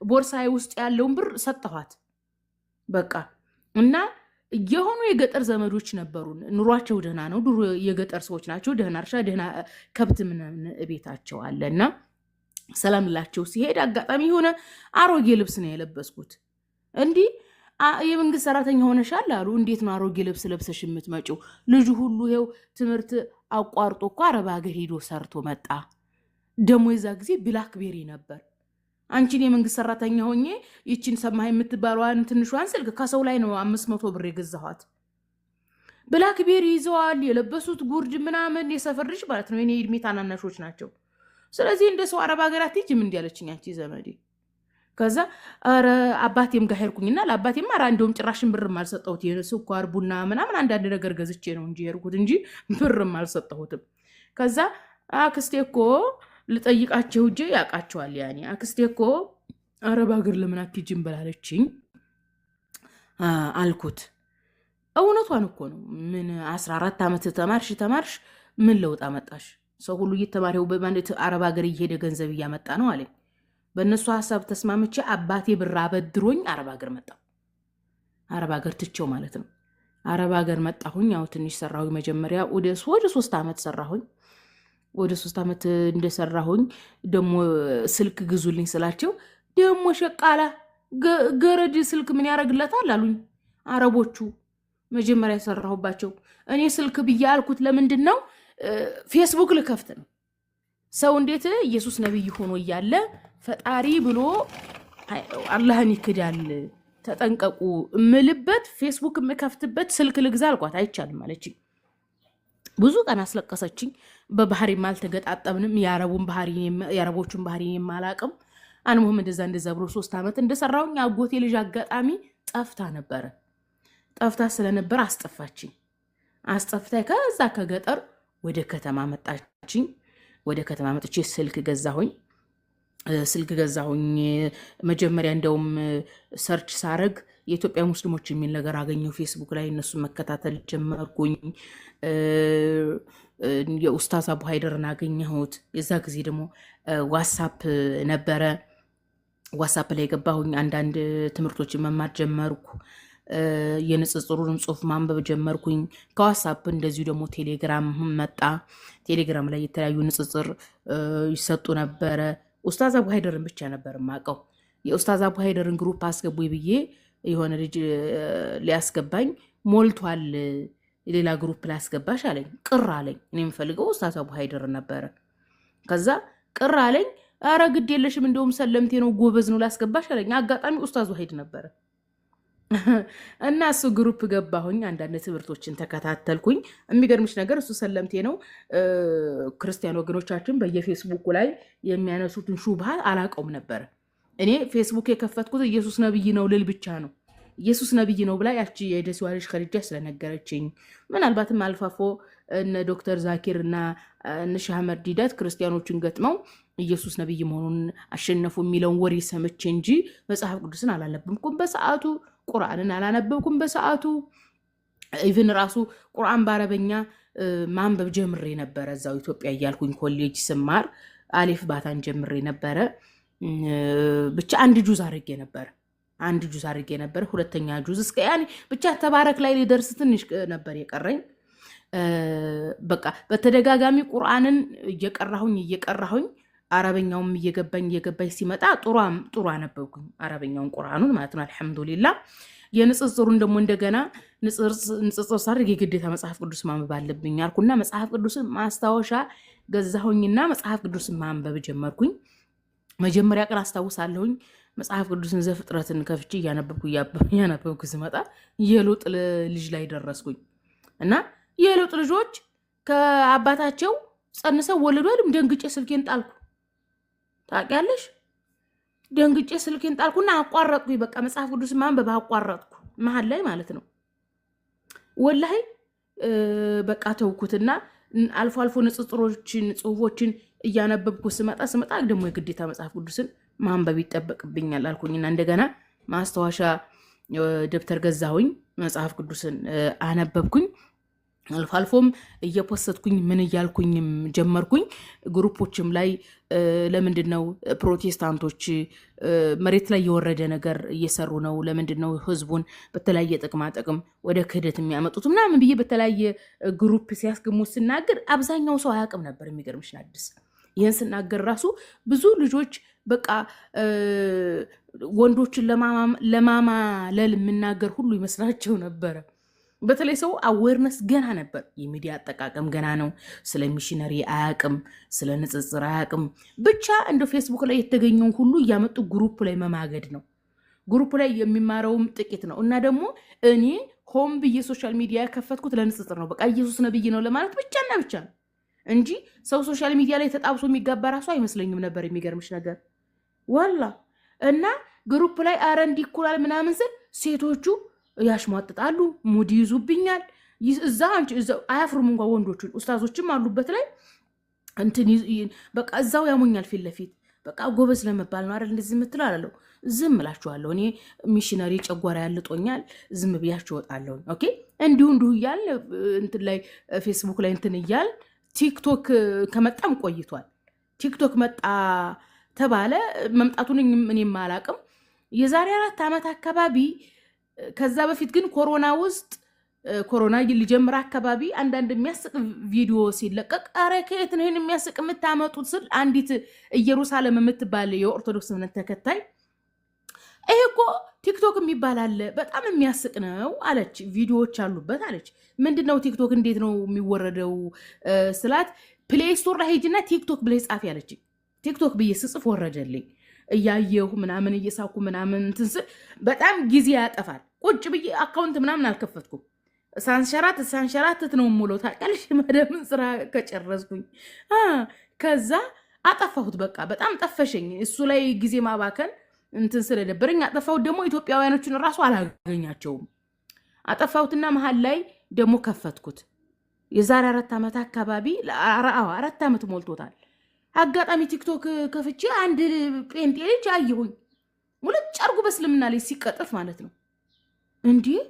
ቦርሳዬ ውስጥ ያለውን ብር ሰጠኋት በቃ እና የሆኑ የገጠር ዘመዶች ነበሩን። ኑሯቸው ደህና ነው፣ ድሮ የገጠር ሰዎች ናቸው። ደህና እርሻ፣ ደህና ከብት ምናምን ቤታቸው አለ እና ሰላም ላቸው ሲሄድ አጋጣሚ የሆነ አሮጌ ልብስ ነው የለበስኩት። እንዲህ የመንግስት ሰራተኛ ሆነሻል አሉ። እንዴት ነው አሮጌ ልብስ ለብሰሽ የምትመጪው? ልጁ ሁሉ ይኸው ትምህርት አቋርጦ እኮ አረብ ሀገር ሄዶ ሰርቶ መጣ። ደግሞ የዛ ጊዜ ብላክቤሪ ነበር። አንቺን የመንግስት ሰራተኛ ሆኜ ይችን ሰማህ የምትባለዋን ትንሿን ስልክ ከሰው ላይ ነው 500 ብር የገዛኋት። ብላክቤሪ ይዘዋል፣ የለበሱት ጉርድ ምናምን፣ የሰፈር ልጅ ማለት ነው። የኔ እድሜ ታናናሾች ናቸው። ስለዚህ እንደ ሰው አረብ ሀገር አትሄጂም እንዲህ አለችኝ አንቺ ዘመዴ። ከዛ ኧረ አባቴም ጋር ሄድኩኝና ለአባቴም ኧረ እንደውም ጭራሽን ብርም አልሰጠሁት። ስኳር ቡና ምናምን አንዳንድ ነገር ገዝቼ ነው እንጂ ሄድኩት እንጂ ብርም አልሰጠሁትም። ከዛ አክስቴ እኮ ልጠይቃቸው እጄ ያውቃቸዋል። ያኔ አክስቴ እኮ አረብ ሀገር ለምን አትሄጂም ብላለችኝ አልኩት። እውነቷን እኮ ነው። ምን 14 ዓመት ተማርሽ ምን ለውጥ አመጣሽ? ሰው ሁሉ እየተማሪው በማለት አረብ ሀገር እየሄደ ገንዘብ እያመጣ ነው አለኝ። በእነሱ ሀሳብ ተስማምቼ አባቴ ብር አበድሮኝ አረብ ሀገር መጣሁ። አረብ ሀገር ትቼው ማለት ነው። አረብ ሀገር መጣሁኝ። ያው ትንሽ ሰራሁኝ። መጀመሪያ ወደ 3 ዓመት ሰራሁኝ። ወደ 3 ዓመት እንደሰራሁኝ ደግሞ ስልክ ግዙልኝ ስላቸው ደግሞ ሸቃላ ገረድ ስልክ ምን ያደርግለታል አሉኝ አረቦቹ መጀመሪያ ሰራሁባቸው እኔ ስልክ ብዬ አልኩት ለምንድን ነው ፌስቡክ ልከፍት ነው ሰው እንዴት ኢየሱስ ነብይ ሆኖ እያለ ፈጣሪ ብሎ አላህን ይክዳል ተጠንቀቁ ምልበት ፌስቡክ ምከፍትበት ስልክ ልግዛ አልኳት አይቻልም አለችኝ ብዙ ቀን አስለቀሰችኝ በባህሪ ማልተገጣጠምንም ያረቦቹን ባህሪ የማላቅም አንሞም እንደዛ ብሎ 3 አመት እንደሰራውኝ አጎቴ ልጅ አጋጣሚ ጠፍታ ስለነበር አስጠፍታኝ ከዛ ከገጠር ወደ ከተማ መጣችኝ ወደ ከተማ መጥቼ ስልክ ገዛሁኝ መጀመሪያ እንደውም ሰርች ሳረግ የኢትዮጵያ ሙስሊሞች የሚል ነገር አገኘው ፌስቡክ ላይ እነሱ መከታተል ጀመርኩኝ የኡስታዝ አቡ ሃይደርን አገኘሁት የዛ ጊዜ ደግሞ ዋትስአፕ ነበረ ዋትስአፕ ላይ ገባሁኝ አንዳንድ ትምህርቶችን መማር ጀመርኩ የንጽጽሩን ጽሁፍ ማንበብ ጀመርኩኝ ከዋትስአፕ እንደዚሁ ደግሞ ቴሌግራም መጣ ቴሌግራም ላይ የተለያዩ ንጽጽር ይሰጡ ነበረ ኡስታዝ አቡ ሃይደርን ብቻ ነበር ማቀው የኡስታዝ አቡ ሃይደርን ግሩፕ አስገቡኝ ብዬ የሆነ ልጅ ሊያስገባኝ ሞልቷል ሌላ ግሩፕ ላስገባሽ አለኝ ቅር አለኝ እኔ የምፈልገው ኡስታዝ አቡ ሃይደር ነበረ ከዛ ቅር አለኝ አረ ግድ የለሽም እንደውም ሰለምቴ ነው ጎበዝ ነው ላስገባሽ አለኝ አጋጣሚ ኡስታዝ ሃይድ ነበረ እና እሱ ግሩፕ ገባሁኝ አንዳንድ ትምህርቶችን ተከታተልኩኝ የሚገርምሽ ነገር እሱ ሰለምቴ ነው ክርስቲያን ወገኖቻችን በየፌስቡክ ላይ የሚያነሱትን ሹብሃ አላቀውም ነበር እኔ ፌስቡክ የከፈትኩት ኢየሱስ ነብይ ነው ልል ብቻ ነው ኢየሱስ ነብይ ነው ብላ ያቺ የደስዋ ልጅ ከልጃ ስለነገረችኝ ምናልባትም አልፋፎ እነ ዶክተር ዛኪር እና እነ ሻህመድ ዲዳት ክርስቲያኖችን ገጥመው ኢየሱስ ነብይ መሆኑን አሸነፉ የሚለውን ወሬ ሰምቼ እንጂ መጽሐፍ ቅዱስን አላነበብኩም በሰዓቱ ቁርአንን አላነበብኩም በሰዓቱ ኢቭን ራሱ ቁርአን በአረበኛ ማንበብ ጀምሬ ነበር እዛው ኢትዮጵያ እያልኩኝ ኮሌጅ ስማር አሊፍ ባታን ጀምሬ ነበር ብቻ አንድ ጁዝ አድርጌ ነበር ሁለተኛ ጁዝ እስከ ያኔ ብቻ ተባረክ ላይ ሊደርስ ትንሽ ነበር የቀረኝ በቃ በተደጋጋሚ ቁርአንን እየቀራሁኝ አረበኛውም እየገባኝ ሲመጣ ጥሩ አነበብኩኝ አረበኛውን ቁርአኑን ማለት ነው አልহামዱሊላህ የንጽጽሩን ደግሞ እንደገና ንጽጽር ሳርግ የግዴታ መጽሐፍ ቅዱስ ማንበብ አለብኝ አልኩና መጽሐፍ ቅዱስን ማስታወሻ ገዛሁኝና መጽሐፍ ቅዱስን ማንበብ ጀመርኩኝ መጀመሪያ ቀን አስታውሳለሁኝ መጽሐፍ ቅዱስን ዘፍጥረትን ከፍቼ ያነበብኩ ስመጣ የሎጥ ልጅ ላይ ደረስኩኝ እና የሎጥ ልጆች ከአባታቸው ጸንሰው ወለዱ አይደል ደንግጬ ስልኬን ጣልኩ ታውቂያለሽ ደንግጬ ስልኬን ጣልኩና አቋረጥኩኝ በቃ መጽሐፍ ቅዱስ ማንበብ አቋረጥኩ መሃል ላይ ማለት ነው ወላሂ በቃ ተውኩትና አልፎ ንጽጽሮችን ጽሁፎችን እያነበብኩ ስመጣ ደግሞ የግዴታ መጽሐፍ ቅዱስን ማንበብ ይጠበቅብኛል አልኩኝና እንደገና ማስተዋሻ ደብተር ገዛሁኝ መጽሐፍ ቅዱስን አነበብኩኝ አልፎም እየፖስተትኩኝ ምን እያልኩኝም ጀመርኩኝ ግሩፖችም ላይ ለምንድነው ፕሮቴስታንቶች መሬት ላይ የወረደ ነገር እየሰሩ ነው ለምንድነው ህዝቡን በተለያየ ጥቅም ወደ ክህደት የሚያመጡት ምናምን ብዬ በተለያየ ግሩፕ ሲያስገሙ ስናገር አብዛኛው ሰው አያውቅም ነበር የሚገርምሽ አዲስ ይሄን ስናገር ራሱ ብዙ ልጆች በቃ ወንዶችን ለማማለል የምናገር ሁሉ ይመስላቸው ነበር በተለይ ሰው አዌርነስ ገና ነበር የሚዲያ አጠቃቀም ገና ነው ስለ ሚሽነሪ አያቅም ስለ ንጽጽር አያቅም ብቻ እንደ ፌስቡክ ላይ የተገኘውን ሁሉ እያመጡ ግሩፕ ላይ መማገድ ነው ግሩፕ ላይ የሚማረውም ጥቂት ነው እና ደግሞ እኔ ሆም ብዬ ሶሻል ሚዲያ ከፈትኩት ለንጽጽር ነው በቃ ኢየሱስ ነብይ ነው ለማለት ብቻና ብቻ ነው እንጂ ሰው ሶሻል ሚዲያ ላይ ተጣብሶ የሚጋባ ራሱ አይመስለኝም ነበር የሚገርምሽ ነገር ዋላ እና ግሩፕ ላይ አረንዲ ይኩላል ምናምን ስል ሴቶቹ ያሽሟጥጣሉ ሙድ ይዙብኛል እዛው አያፍሩም እንኳን ወንዶቹን ኡስታዞችም አሉበት ላይ እንትን በቃ እዛው ያሙኛል ፊት ለፊት በቃ ጎበዝ ለመባል ነው አይደል እንደዚህ የምትለው አላለው ዝም እላችኋለሁ እኔ ሚሽነሪ ጨጓራ ያልጦኛል ዝም ብያችሁ ወጣለሁ ኦኬ እንዲሁ ይያል እንትን ላይ ፌስቡክ ላይ እንትን ይያል ቲክቶክ ከመጣም ቆይቷል ቲክቶክ መጣ ተባለ መምጣቱን እኔም አላቅም የዛሬ 4 አመት አካባቢ ከዛ በፊት ግን ኮሮና ሊጀምር አካባቢ አንዳንድ የሚያስቅ ቪዲዮ ሲለቀቅ አረ ከየት ነው የሚያስቅ የምታመጡት ስል አንዲት ኢየሩሳሌም የምትባል የኦርቶዶክስ እምነት ተከታይ ይሄ እኮ ቲክቶክ የሚባል አለ በጣም የሚያስቅ ነው አለች። ቪዲዮዎች አሉበት አለች። ምንድነው ቲክቶክ እንዴት ነው የሚወረደው ስላት ፕሌይ ስቶር ላይ ሄጅና ቲክቶክ ብለሽ ጻፊ አለች። ቲክቶክ ብዬ ስጽፍ ወረደልኝ። እያየሁ ምናምን እየሳኩ ምናምን እንትን ስል በጣም ጊዜ ያጠፋል። ቁጭ ብዬ አካውንት ምናምን አልከፈትኩም። ሳንሸራትት ነው ሙሉ ታውቂያለሽ። ማዳምን ስራ ከጨረስኩኝ ከዛ አጠፋሁት። በቃ በጣም ጠፈሸኝ። እሱ ላይ ጊዜ ማባከን እንትን ስለደበረኝ አጠፋሁት። ደግሞ ኢትዮጵያውያኖችን እራሱ አላገኛቸውም። አጠፋሁትና መሀል ላይ ደግሞ ከፈትኩት። የዛሬ 4 ዓመት አካባቢ 4 ዓመት ሞልቶታል። አጋጣሚ ቲክቶክ ከፍቼ አንድ ጴንጤ ልጅ አየሁኝ። ሙልጭ አርጎ በእስልምና ላይ ሲቀጥፍ ማለት ነው። እንዲህ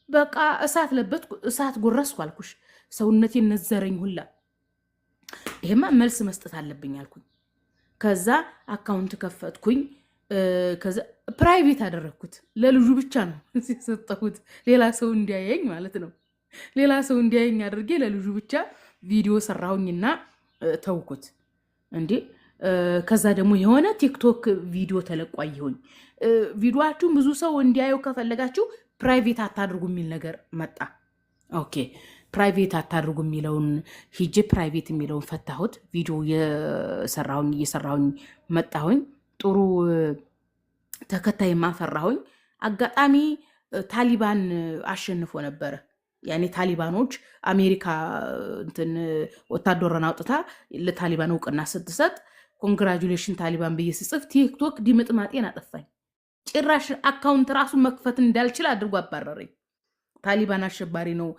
በቃ እሳት ለበትኩ፣ እሳት ጎረስኩ አልኩሽ። ሰውነቴን ነዘረኝ ሁላ። ይሄማ መልስ መስጠት አለብኝ አልኩኝ። ከዛ አካውንት ከፈትኩኝ። ከዛ ፕራይቬት አደረግኩት። ለልጁ ብቻ ነው የሰጠሁት፣ ሌላ ሰው እንዲያየኝ ማለት ነው። ሌላ ሰው እንዲያየኝ አድርጌ ለልጁ ብቻ ቪዲዮ ሰራሁኝና ተውኩት። እንዴ ከዛ ደግሞ የሆነ ቲክቶክ ቪዲዮ ተለቋየሁኝ። ቪዲዮአችሁን ብዙ ሰው እንዲያየው ከፈለጋችሁ ፕራይቬት አታድርጉ የሚል ነገር መጣ። ኦኬ ፕራይቬት አታድርጉ የሚለውን ሂጄ ፕራይቬት የሚለውን ፈታሁት። ቪዲዮ እየሰራሁኝ መጣሁኝ። ጥሩ ተከታይ ማፈራሁኝ። አጋጣሚ ታሊባን አሸንፎ ነበረ። ያኔ ታሊባኖች አሜሪካ እንትን ወታደሮን አውጥታ ለታሊባን እውቅና ስትሰጥ ኮንግራጁሌሽን ታሊባን ብዬ ስጽፍ ቲክቶክ ዲምጥማጤን አጠፋኝ። ጭራሽ አካውንት ራሱ መክፈት እንዳልችል አድርጎ አባረረኝ። ታሊባን አሸባሪ ነው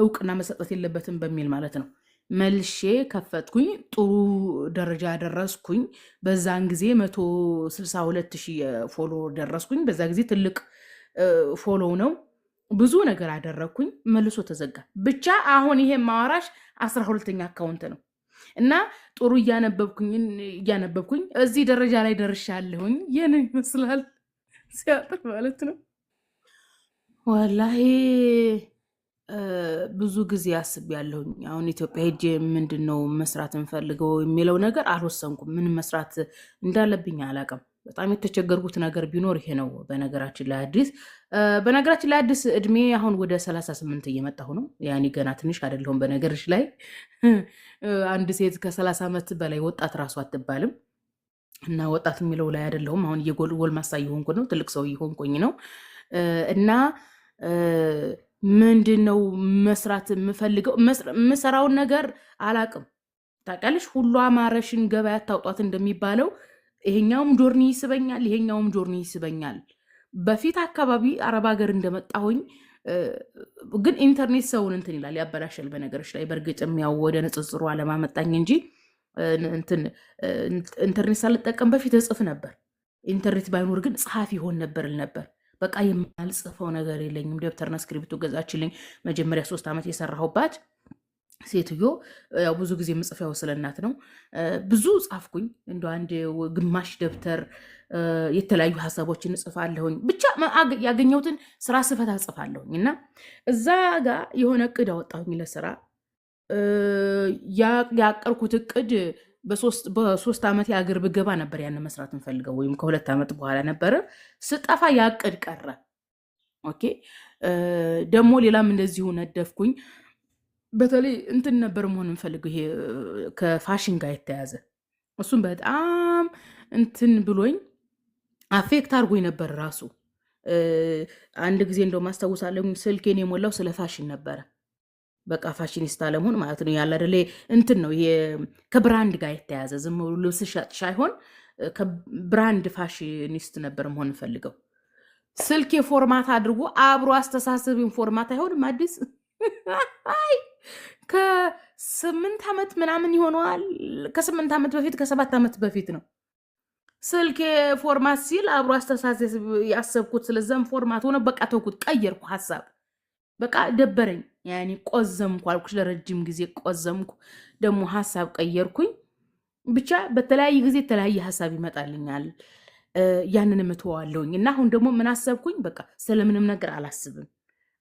እውቅና መሰጠት የለበትም በሚል ማለት ነው። መልሼ ከፈትኩኝ። ጥሩ ደረጃ ደረስኩኝ። በዛን ጊዜ 162,000 ፎሎ ደረስኩኝ። በዛ ጊዜ ትልቅ ፎሎ ነው። ብዙ ነገር አደረግኩኝ። መልሶ ተዘጋ። ብቻ አሁን ይሄ ማዋራሽ 12ኛ አካውንት ነው እና ጥሩ እያነበብኩኝ እዚህ ደረጃ ላይ ደርሻለሁኝ። ይህን ይመስላል ሲያጥር ማለት ነው። ወላሂ ብዙ ጊዜ አስቤያለሁኝ። አሁን ኢትዮጵያ ሄጄ ምንድን ነው መስራት እንፈልገው የሚለው ነገር አልወሰንኩም። ምን መስራት እንዳለብኝ አላውቅም። በጣም የተቸገርኩት ነገር ቢኖር ይሄ ነው። በነገራችን ላይ አዲስ እድሜ አሁን ወደ 38 እየመጣሁ ነው። ያኔ ገና ትንሽ አይደለሁም። በነገርሽ ላይ አንድ ሴት ከ30 ዓመት በላይ ወጣት ራሱ አትባልም እና ወጣት የሚለው ላይ አይደለሁም። አሁን ጎልማሳ እየሆንኩ ነው። ትልቅ ሰው እየሆንኩኝ ነው እና ምንድን ነው መስራት የምፈልገው? የምሰራውን ነገር አላቅም። ታውቂያለሽ፣ ሁሉ አማረሽን ገበያ ታውጧት እንደሚባለው ይሄኛውም ጆርኒ ይስበኛል፣ ይሄኛውም ጆርኒ ይስበኛል። በፊት አካባቢ አረብ ሀገር እንደመጣሁኝ ግን ኢንተርኔት ሰውን እንትን ይላል፣ ያበላሻል። በነገሮች ላይ በእርግጥም ያው ወደ ንጽጽሩ አለማመጣኝ እንጂ ኢንተርኔት ሳልጠቀም በፊት እጽፍ ነበር። ኢንተርኔት ባይኖር ግን ጸሐፊ ይሆን ነበር። በቃ የማልጽፈው ነገር የለኝም። ደብተርና እስክሪብቶ ገዛችልኝ። መጀመሪያ 3 ዓመት የሰራሁባት ሴትዮ ያው ብዙ ጊዜ የምጽፈው ስለ እናት ነው። ብዙ ጻፍኩኝ። እንደ አንድ ግማሽ ደብተር የተለያዩ ሀሳቦችን እጽፋለሁኝ። ብቻ ያገኘሁትን ስራ ስፈታ እጽፋለሁኝ እና እዛ ጋር የሆነ እቅድ አወጣሁኝ ለስራ። ያቀርኩት እቅድ በ3 ዓመት የአገር ብገባ ነበር ያን መስራት እንፈልገው፣ ወይም ከ2 ዓመት በኋላ ነበረ። ስጠፋ ያቅድ ቀረ። ኦኬ ደግሞ ሌላም እንደዚሁ ነደፍኩኝ። በተለይ እንትን ነበር መሆን እንፈልገው፣ ይሄ ከፋሽን ጋር የተያዘ እሱም በጣም እንትን ብሎኝ አፌክት አድርጎኝ ነበር ራሱ። አንድ ጊዜ እንደው ማስታወሳለሁ ስልኬን የሞላው ስለ ፋሽን ነበረ። በቃ ፋሽኒስት አለመሆን ማለት ነው። ያለ አይደለ እንትን ነው ይሄ ከብራንድ ጋር የተያዘ ዝም ብሎ ልብስ ሻጭ ሳይሆን ከብራንድ ፋሽኒስት ነበር መሆን እንፈልገው። ስልኬ ፎርማት አድርጎ አብሮ አስተሳሰብን ፎርማት አይሆንም። አዲስ ከ8 ዓመት ምናምን ይሆነዋል። ከ8 ዓመት በፊት ከ7 ዓመት በፊት ነው ስልኬ ፎርማት ሲል አብሮ አስተሳሰብ ያሰብኩት ስለዛም ፎርማት ሆነ። በቃ ተውኩት፣ ቀየርኩ ሀሳብ። በቃ ደበረኝ። ያኔ ቆዘምኩ አልኩሽ፣ ለረጅም ጊዜ ቆዘምኩ። ደግሞ ሀሳብ ቀየርኩኝ። ብቻ በተለያየ ጊዜ የተለያየ ሀሳብ ይመጣልኛል። ያንን እተዋለሁኝ እና አሁን ደግሞ ምን አሰብኩኝ? በቃ ስለምንም ነገር አላስብም።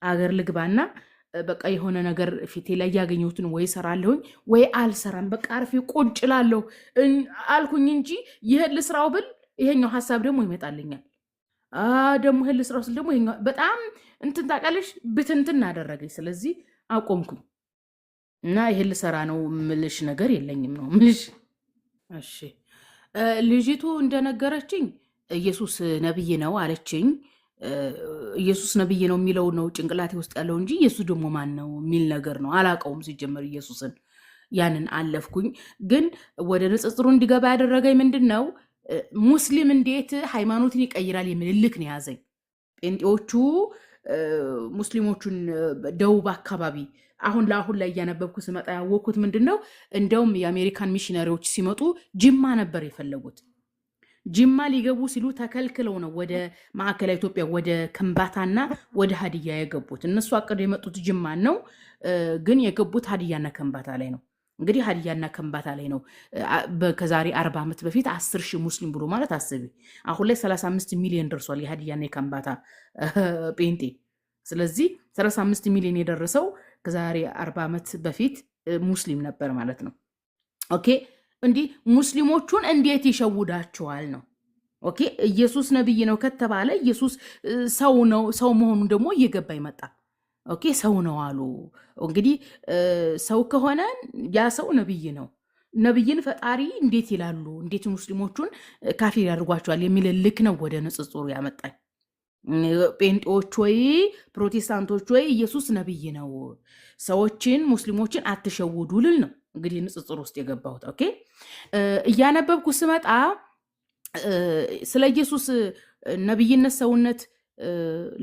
አገር ልግባና በቃ የሆነ ነገር ፊቴ ላይ ያገኘሁትን ወይ እሰራለሁኝ ወይ አልሰራም። በቃ አርፌ ቁጭ እላለሁ አልኩኝ እንጂ ይሄን ልስራው ብል ይሄኛው ሀሳብ ደግሞ ይመጣልኛል። ደግሞ ህል ስራው ስል ደግሞ ይሄኛው በጣም እንትን ታውቃለሽ ብትንትን አደረገኝ። ስለዚህ አቆምኩኝ እና ይሄን ልሰራ ነው ምልሽ ነገር የለኝም ነው ምልሽ። እሺ ልጅቱ እንደነገረችኝ ኢየሱስ ነብይ ነው አለችኝ። ኢየሱስ ነብይ ነው የሚለው ነው ጭንቅላቴ ውስጥ ያለው እንጂ ኢየሱስ ደግሞ ማን ነው የሚል ነገር ነው አላውቀውም ሲጀመር ኢየሱስን። ያንን አለፍኩኝ። ግን ወደ ንጽጽሩ እንዲገባ ያደረገኝ ምንድን ነው ሙስሊም እንዴት ሃይማኖትን ይቀይራል የሚል ልክ ነው ያዘኝ። ጴንጤዎቹ ሙስሊሞቹን ደቡብ አካባቢ አሁን ለአሁን ላይ እያነበብኩ ስመጣ ያወቅኩት ምንድን ነው እንደውም የአሜሪካን ሚሽነሪዎች ሲመጡ ጅማ ነበር የፈለጉት። ጅማ ሊገቡ ሲሉ ተከልክለው ነው ወደ ማዕከላዊ ኢትዮጵያ ወደ ከምባታና ወደ ሀዲያ የገቡት። እነሱ አቅደው የመጡት ጅማን ነው፣ ግን የገቡት ሀዲያና ከምባታ ላይ ነው። እንግዲህ ሀዲያና ከምባታ ላይ ነው ከዛሬ 40 ዓመት በፊት 10,000 ሙስሊም ብሎ ማለት አስቢ። አሁን ላይ 35 ሚሊዮን ደርሷል የሀዲያና የከምባታ ጴንጤ። ስለዚህ 35 ሚሊዮን የደረሰው ከዛሬ 40 ዓመት በፊት ሙስሊም ነበር ማለት ነው። ኦኬ እንዲህ ሙስሊሞቹን እንዴት ይሸውዳቸዋል ነው። ኦኬ ኢየሱስ ነብይ ነው ከተባለ ኢየሱስ ሰው ነው፣ ሰው መሆኑን ደግሞ እየገባ ይመጣ። ኦኬ ሰው ነው አሉ። እንግዲህ ሰው ከሆነ ያ ሰው ነብይ ነው። ነብይን ፈጣሪ እንዴት ይላሉ? እንዴት ሙስሊሞቹን ካፊር ያድርጓቸዋል የሚል ልክ ነው ወደ ንጽጽሩ ያመጣኝ። ጴንጤዎች ወይ ፕሮቴስታንቶች ወይ ኢየሱስ ነብይ ነው፣ ሰዎችን ሙስሊሞችን አትሸውዱ ልል ነው እንግዲህ ንጽጽር ውስጥ የገባሁት። ኦኬ እያነበብኩ ስመጣ ስለ ኢየሱስ ነብይነት ሰውነት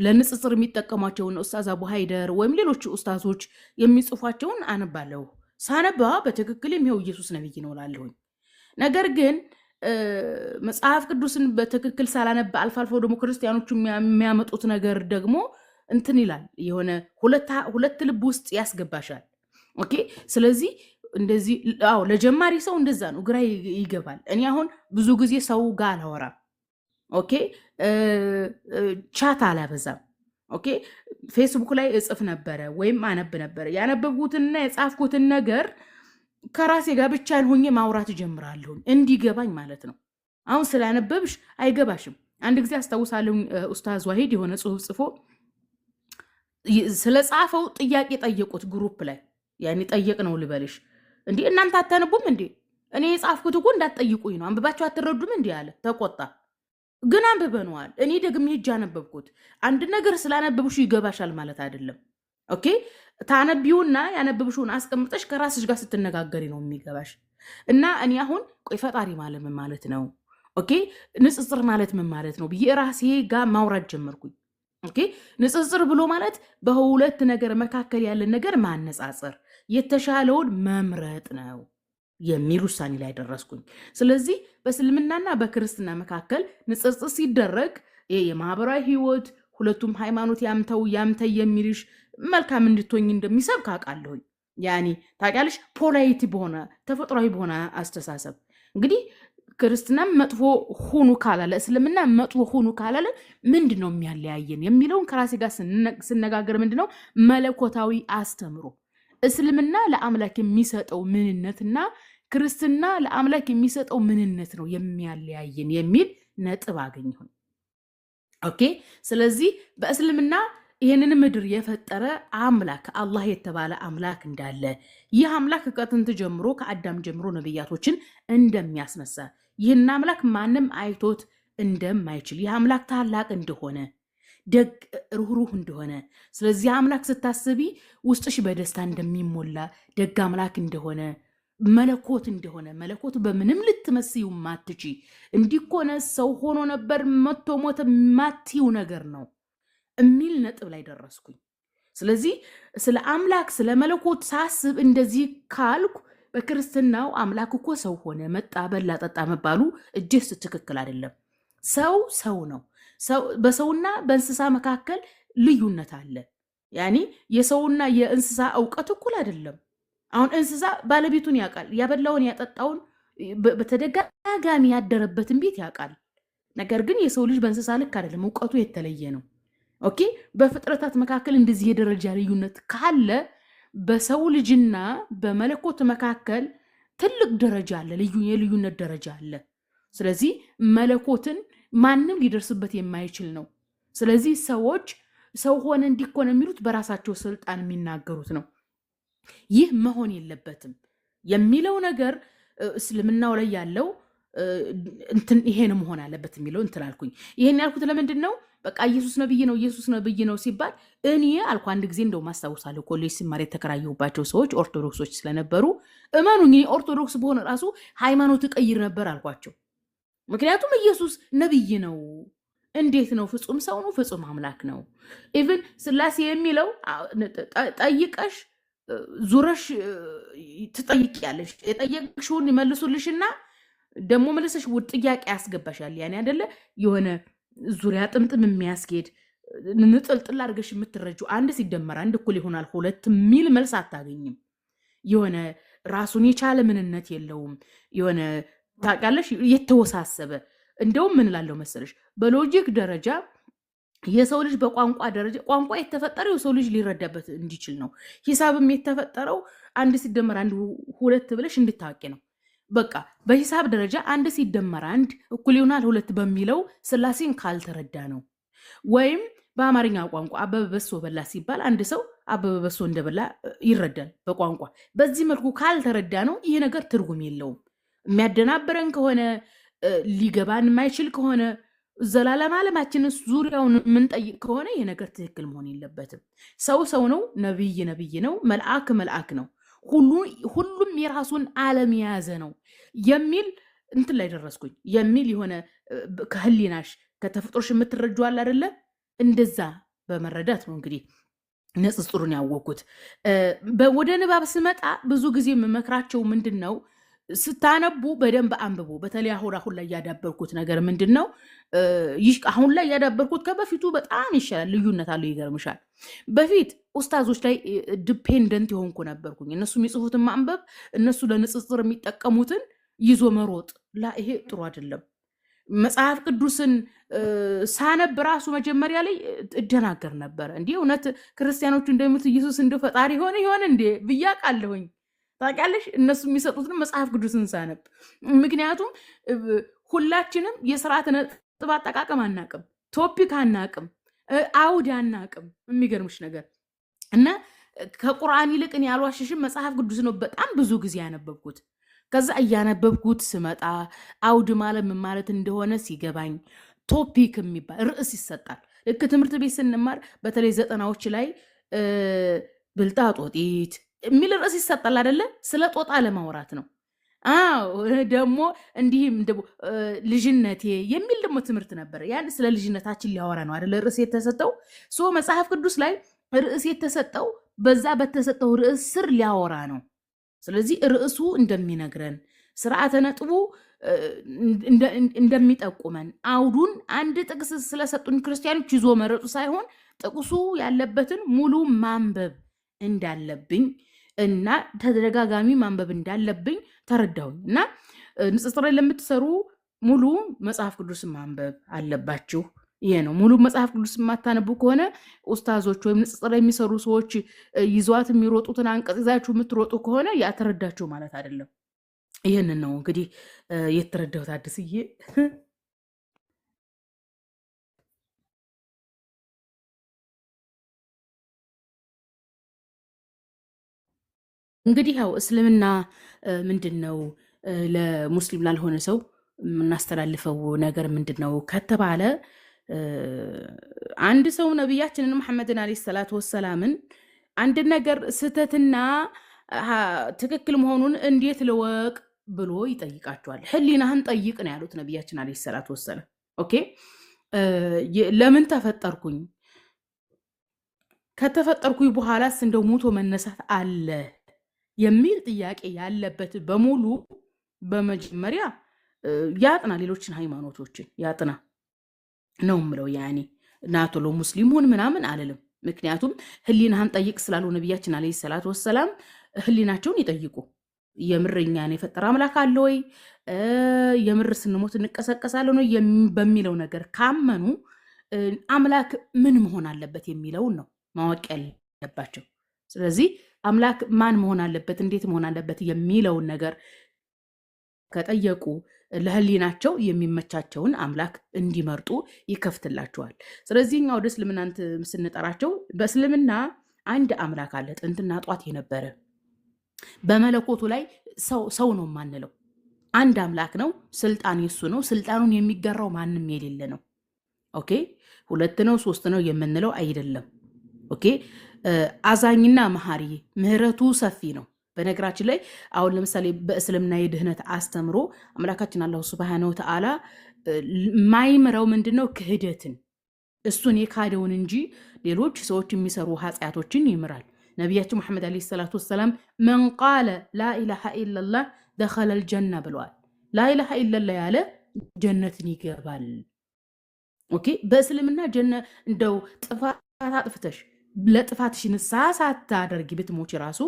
ለንጽጽር የሚጠቀሟቸውን ኡስታዝ አቡ ሃይደር ወይም ሌሎች ኡስታዞች የሚጽፏቸውን አነባለሁ። ሳነባ በትክክልም ይኸው ኢየሱስ ነብይ ነው እላለሁኝ። ነገር ግን መጽሐፍ ቅዱስን በትክክል ሳላነባ አልፎ አልፎ ደግሞ ክርስቲያኖቹ የሚያመጡት ነገር ደግሞ እንትን ይላል፣ የሆነ ሁለት ልብ ውስጥ ያስገባሻል። ኦኬ ስለዚህ እንደዚህ ለጀማሪ ሰው እንደዛ ነው፣ ግራ ይገባል። እኔ አሁን ብዙ ጊዜ ሰው ጋር አላወራም። ኦኬ ቻት አላበዛም። ኦኬ ፌስቡክ ላይ እጽፍ ነበረ ወይም አነብ ነበረ። ያነበብኩትንና የጻፍኩትን ነገር ከራሴ ጋር ብቻዬን ሆኜ ማውራት ጀምራለሁ እንዲገባኝ ማለት ነው። አሁን ስላነበብሽ አይገባሽም። አንድ ጊዜ አስታውሳለሁ ኡስታዝ ዋሂድ የሆነ ጽሁፍ ጽፎ ስለጻፈው ጥያቄ ጠየቁት ግሩፕ ላይ። ያኔ ጠየቅ ነው ልበልሽ፣ እንዴ እናንተ አታነቡም እንዴ? እኔ የጻፍኩት እኮ እንዳትጠይቁኝ ነው፣ አንብባችሁ አትረዱም እንዴ አለ። ተቆጣ። ግን አንብበነዋል። እኔ ደግሜ ሄጄ አነበብኩት። አንድ ነገር ስላነበብሽ ይገባሻል ማለት አይደለም። ኦኬ ታነቢውና ያነበብሽውን አስቀምጠሽ ከራስሽ ጋር ስትነጋገሪ ነው የሚገባሽ። እና እኔ አሁን ቆይ ፈጣሪ ማለት ምን ማለት ነው? ኦኬ ንጽጽር ማለት ምን ማለት ነው ብዬ ራሴ ጋር ማውራት ጀመርኩኝ። ኦኬ ንጽጽር ብሎ ማለት በሁለት ነገር መካከል ያለን ነገር ማነጻጸር፣ የተሻለውን መምረጥ ነው የሚል ውሳኔ ላይ ደረስኩኝ። ስለዚህ በእስልምናና በክርስትና መካከል ንጽጽር ሲደረግ የማህበራዊ ህይወት ሁለቱም ሃይማኖት ያምተው የሚልሽ መልካም እንድትሆኝ እንደሚሰብክ አውቃለሁኝ። ያኔ ታውቂያለሽ ፖላይቲ በሆነ ተፈጥሯዊ በሆነ አስተሳሰብ እንግዲህ ክርስትናም መጥፎ ሁኑ ካላለ እስልምና መጥፎ ሁኑ ካላለ ምንድን ነው የሚያለያየን የሚለውን ከራሴ ጋር ስነጋገር ምንድን ነው መለኮታዊ አስተምሮ እስልምና ለአምላክ የሚሰጠው ምንነትና ክርስትና ለአምላክ የሚሰጠው ምንነት ነው የሚያለያየን የሚል ነጥብ አገኘሁኝ። ኦኬ ስለዚህ በእስልምና ይህንን ምድር የፈጠረ አምላክ አላህ የተባለ አምላክ እንዳለ፣ ይህ አምላክ ከጥንት ጀምሮ ከአዳም ጀምሮ ነብያቶችን እንደሚያስነሳ፣ ይህን አምላክ ማንም አይቶት እንደማይችል፣ ይህ አምላክ ታላቅ እንደሆነ፣ ደግ ሩህሩህ እንደሆነ፣ ስለዚህ አምላክ ስታስቢ ውስጥሽ በደስታ እንደሚሞላ፣ ደግ አምላክ እንደሆነ፣ መለኮት እንደሆነ፣ መለኮት በምንም ልትመስዩ ማትቺ፣ እንዲኮነ ሰው ሆኖ ነበር መቶ ሞተ ማትዩ ነገር ነው የሚል ነጥብ ላይ ደረስኩኝ። ስለዚህ ስለ አምላክ ስለ መለኮት ሳስብ እንደዚህ ካልኩ በክርስትናው አምላክ እኮ ሰው ሆነ መጣ በላ ጠጣ መባሉ እጅስ ትክክል አይደለም። ሰው ነው። በሰውና በእንስሳ መካከል ልዩነት አለ። ያኒ የሰውና የእንስሳ እውቀት እኩል አይደለም። አሁን እንስሳ ባለቤቱን ያውቃል፣ ያበላውን ያጠጣውን በተደጋጋሚ ያደረበትን ቤት ያውቃል። ነገር ግን የሰው ልጅ በእንስሳ ልክ አይደለም፣ እውቀቱ የተለየ ነው። ኦኬ በፍጥረታት መካከል እንደዚህ የደረጃ ልዩነት ካለ በሰው ልጅና በመለኮት መካከል ትልቅ ደረጃ አለ፣ የልዩነት ደረጃ አለ። ስለዚህ መለኮትን ማንም ሊደርስበት የማይችል ነው። ስለዚህ ሰዎች ሰው ሆነ እንዲኮነ የሚሉት በራሳቸው ስልጣን የሚናገሩት ነው። ይህ መሆን የለበትም የሚለው ነገር እስልምናው ላይ ያለው እንትን ይሄን መሆን አለበት የሚለው እንትን አልኩኝ። ይሄን ያልኩት ለምንድን ነው? በቃ ኢየሱስ ነብይ ነው ኢየሱስ ነብይ ነው ሲባል እኔ አልኩ አንድ ጊዜ እንደው ማስታውሳለሁ ኮሌጅ ሲማር የተከራየሁባቸው ሰዎች ኦርቶዶክሶች ስለነበሩ እመኑኝ ኦርቶዶክስ በሆነ ራሱ ሃይማኖት ቀይር ነበር አልኳቸው። ምክንያቱም ኢየሱስ ነብይ ነው። እንዴት ነው? ፍጹም ሰው ነው፣ ፍጹም አምላክ ነው። ኢቭን ስላሴ የሚለው ጠይቀሽ ዙረሽ ትጠይቂያለሽ። የጠየቅሽውን ይመልሱልሽና ደግሞ መልሰሽ ውድ ጥያቄ ያስገባሻል። ያኔ አይደለ የሆነ ዙሪያ ጥምጥም የሚያስኬድ ንጥልጥል አድርገሽ የምትረጁ አንድ ሲደመር አንድ እኩል ይሆናል ሁለት ሚል መልስ አታገኝም። የሆነ ራሱን የቻለ ምንነት የለውም። የሆነ ታውቂያለሽ የተወሳሰበ እንደውም ምን እላለሁ መሰለሽ በሎጂክ ደረጃ የሰው ልጅ በቋንቋ ደረጃ ቋንቋ የተፈጠረው የሰው ልጅ ሊረዳበት እንዲችል ነው። ሂሳብም የተፈጠረው አንድ ሲደመር አንድ ሁለት ብለሽ እንድታውቂ ነው። በቃ በሂሳብ ደረጃ አንድ ሲደመር አንድ እኩል ይሆናል ሁለት በሚለው ስላሴን ካልተረዳ ነው። ወይም በአማርኛ ቋንቋ አበበ በሶ በላ ሲባል አንድ ሰው አበበ በሶ እንደበላ ይረዳል በቋንቋ። በዚህ መልኩ ካልተረዳ ነው ይሄ ነገር ትርጉም የለውም። የሚያደናብረን ከሆነ ሊገባን የማይችል ከሆነ ዘላለም ዓለማችን ዙሪያውን የምንጠይቅ ከሆነ ይሄ ነገር ትክክል መሆን የለበትም። ሰው ሰው ነው፣ ነብይ ነብይ ነው፣ መልአክ መልአክ ነው፣ ሁሉም የራሱን ዓለም የያዘ ነው የሚል እንትን ላይ ደረስኩኝ። የሚል የሆነ ከህሊናሽ ከተፈጥሮሽ የምትረጁዋል አይደለ? እንደዛ በመረዳት ነው እንግዲህ ንጽጽሩን ያወቅኩት። ወደ ንባብ ስመጣ ብዙ ጊዜ የምመክራቸው ምንድን ነው ስታነቡ በደንብ አንብቡ። በተለይ አሁን ላይ ያዳበርኩት ነገር ምንድን ነው? አሁን ላይ ያዳበርኩት ከበፊቱ በጣም ይሻላል፣ ልዩነት አለው። ይገርምሻል። በፊት ኡስታዞች ላይ ዲፔንደንት የሆንኩ ነበርኩኝ። እነሱ የሚጽፉትን ማንበብ፣ እነሱ ለንጽጽር የሚጠቀሙትን ይዞ መሮጥ። ይሄ ጥሩ አይደለም። መጽሐፍ ቅዱስን ሳነብ ራሱ መጀመሪያ ላይ እደናገር ነበር። እንዲህ እውነት ክርስቲያኖቹ እንደሚሉት ኢየሱስ እንደ ፈጣሪ ሆነ እንዴ ብዬ አውቃለሁኝ። ታውቂያለሽ እነሱ የሚሰጡትን መጽሐፍ ቅዱስን ሳነብ። ምክንያቱም ሁላችንም የስርዓተ ነጥብ አጠቃቀም አናቅም፣ ቶፒክ አናቅም፣ አውድ አናቅም። የሚገርምሽ ነገር እና ከቁርአን ይልቅን ያልዋሽሽም መጽሐፍ ቅዱስ ነው በጣም ብዙ ጊዜ ያነበብኩት። ከዛ እያነበብኩት ስመጣ አውድ ማለት ምን ማለት እንደሆነ ሲገባኝ ቶፒክ የሚባል ርዕስ ይሰጣል። ልክ ትምህርት ቤት ስንማር በተለይ 90ዎች ላይ ብልጣጦጢት የሚል ርዕስ ይሰጣል አይደለ? ስለ ጦጣ ለማውራት ነው። ደግሞ እንዲህም ልጅነቴ የሚል ደግሞ ትምህርት ነበር። ያን ስለ ልጅነታችን ሊያወራ ነው አይደለ? ርዕስ የተሰጠው መጽሐፍ ቅዱስ ላይ ርዕስ የተሰጠው በዛ በተሰጠው ርዕስ ስር ሊያወራ ነው። ስለዚህ ርዕሱ እንደሚነግረን ስርዓተ ነጥቡ እንደሚጠቁመን አውዱን አንድ ጥቅስ ስለሰጡን ክርስቲያኖች ይዞ መረጡ ሳይሆን ጥቅሱ ያለበትን ሙሉ ማንበብ እንዳለብኝ እና ተደጋጋሚ ማንበብ እንዳለብኝ ተረዳሁኝ። እና ንጽጽር ላይ ለምትሰሩ ሙሉ መጽሐፍ ቅዱስ ማንበብ አለባችሁ። ይሄ ነው። ሙሉ መጽሐፍ ቅዱስ የማታነቡ ከሆነ ኡስታዞች ወይም ንጽጽር ላይ የሚሰሩ ሰዎች ይዟት የሚሮጡትን አንቀጽ ይዛችሁ የምትሮጡ ከሆነ ያተረዳችሁ ማለት አይደለም። ይህንን ነው እንግዲህ የተረዳሁት። አዲስዬ እንግዲህ ያው እስልምና ምንድን ነው ለሙስሊም ላልሆነ ሰው የምናስተላልፈው ነገር ምንድን ነው ከተባለ አንድ ሰው ነቢያችንን መሐመድን ዓለይሂ ሰላቱ ወሰላምን አንድ ነገር ስህተትና ትክክል መሆኑን እንዴት ልወቅ ብሎ ይጠይቃቸዋል። ህሊናህን ጠይቅ ነው ያሉት ነቢያችን ዓለይሂ ሰላቱ ወሰላም። ኦኬ ለምን ተፈጠርኩኝ? ከተፈጠርኩኝ በኋላስ እንደው ሞቶ መነሳት አለ የሚል ጥያቄ ያለበት በሙሉ በመጀመሪያ ያጥና፣ ሌሎችን ሃይማኖቶችን ያጥና ነው ምለው። ያኔ ናቶሎ ሙስሊሙን ምናምን አልልም። ምክንያቱም ህሊናህን ጠይቅ ስላሉ ነቢያችን ዓለይሂ ሰላቱ ወሰላም ህሊናቸውን ይጠይቁ። የምር እኛን የፈጠረ አምላክ አለ ወይ? የምር ስንሞት እንቀሰቀሳለን ወይ በሚለው ነገር ካመኑ አምላክ ምን መሆን አለበት የሚለውን ነው ማወቅ ያለባቸው። ስለዚህ አምላክ ማን መሆን አለበት፣ እንዴት መሆን አለበት የሚለውን ነገር ከጠየቁ ለህሊናቸው የሚመቻቸውን አምላክ እንዲመርጡ ይከፍትላቸዋል። ስለዚህ እኛ ወደ እስልምና ስንጠራቸው በእስልምና አንድ አምላክ አለ፣ ጥንትና ጧት የነበረ በመለኮቱ ላይ ሰው ነው የማንለው። አንድ አምላክ ነው፣ ስልጣን የሱ ነው። ስልጣኑን የሚጋራው ማንም የሌለ ነው። ኦኬ፣ ሁለት ነው ሶስት ነው የምንለው አይደለም። ኦኬ፣ አዛኝና መሐሪ፣ ምህረቱ ሰፊ ነው። በነገራችን ላይ አሁን ለምሳሌ በእስልምና የድህነት አስተምሮ አምላካችን አላሁ ሱብሃነሁ ወተዓላ ማይምረው ምንድነው? ክህደትን፣ እሱን የካደውን እንጂ ሌሎች ሰዎች የሚሰሩ ኃጢአቶችን ይምራል። ነቢያችን መሐመድ ዓለይሂ ሰላቱ ወሰላም መን ቃለ ላኢላሃ ኢለላህ ደኸለል ጀና ብለዋል። ላኢላሃ ኢለላህ ያለ ጀነትን ይገባል። ኦኬ፣ በእስልምና እንደው ጥፋት አጥፍተሽ ለጥፋትሽ ንስሐ ሳታደርጊ ብትሞቺ ራሱ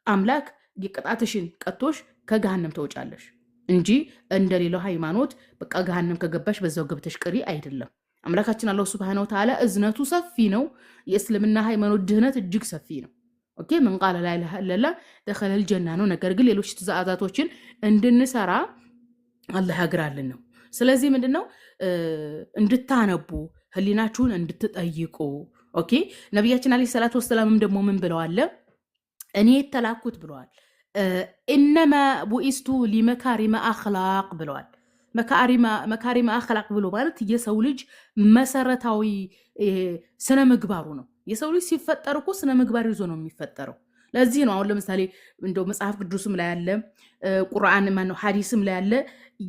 አምላክ የቅጣትሽን ቀጥቶሽ ከገሃነም ተወጫለሽ እንጂ እንደሌላው ሃይማኖት በቃ ገሃነም ከገባሽ በዛው ገብተሽ ቅሪ አይደለም። አምላካችን አላሁ ሱብሃነሁ ወተዓላ እዝነቱ ሰፊ ነው። የእስልምና ሃይማኖት ድህነት እጅግ ሰፊ ነው። ኦኬ፣ መን ቃለ ላ ኢላሃ ኢለላህ ደኸለል ጀና ነው። ነገር ግን ሌሎች ትእዛዛቶችን እንድንሰራ አላህ ያግራልን ነው። ስለዚህ ምንድነው እንድታነቡ ህሊናችሁን እንድትጠይቁ። ኦኬ፣ ነቢያችን ዓለይሂ ሰላቱ ወሰላምም ደግሞ ምን ብለዋል? እኔ የተላኩት ብለዋል ኢነማ ቡኢስቱ ሊመካሪመ አኽላቅ ብለዋል። መካሪመ አኽላቅ ብሎ ማለት የሰው ልጅ መሰረታዊ ስነ ምግባሩ ነው። የሰው ልጅ ሲፈጠር እኮ ስነ ምግባር ይዞ ነው የሚፈጠረው። ለዚህ ነው አሁን ለምሳሌ እንደው መጽሐፍ ቅዱስም ላይ ያለ ቁርአን ማነው ሐዲስም ላይ ያለ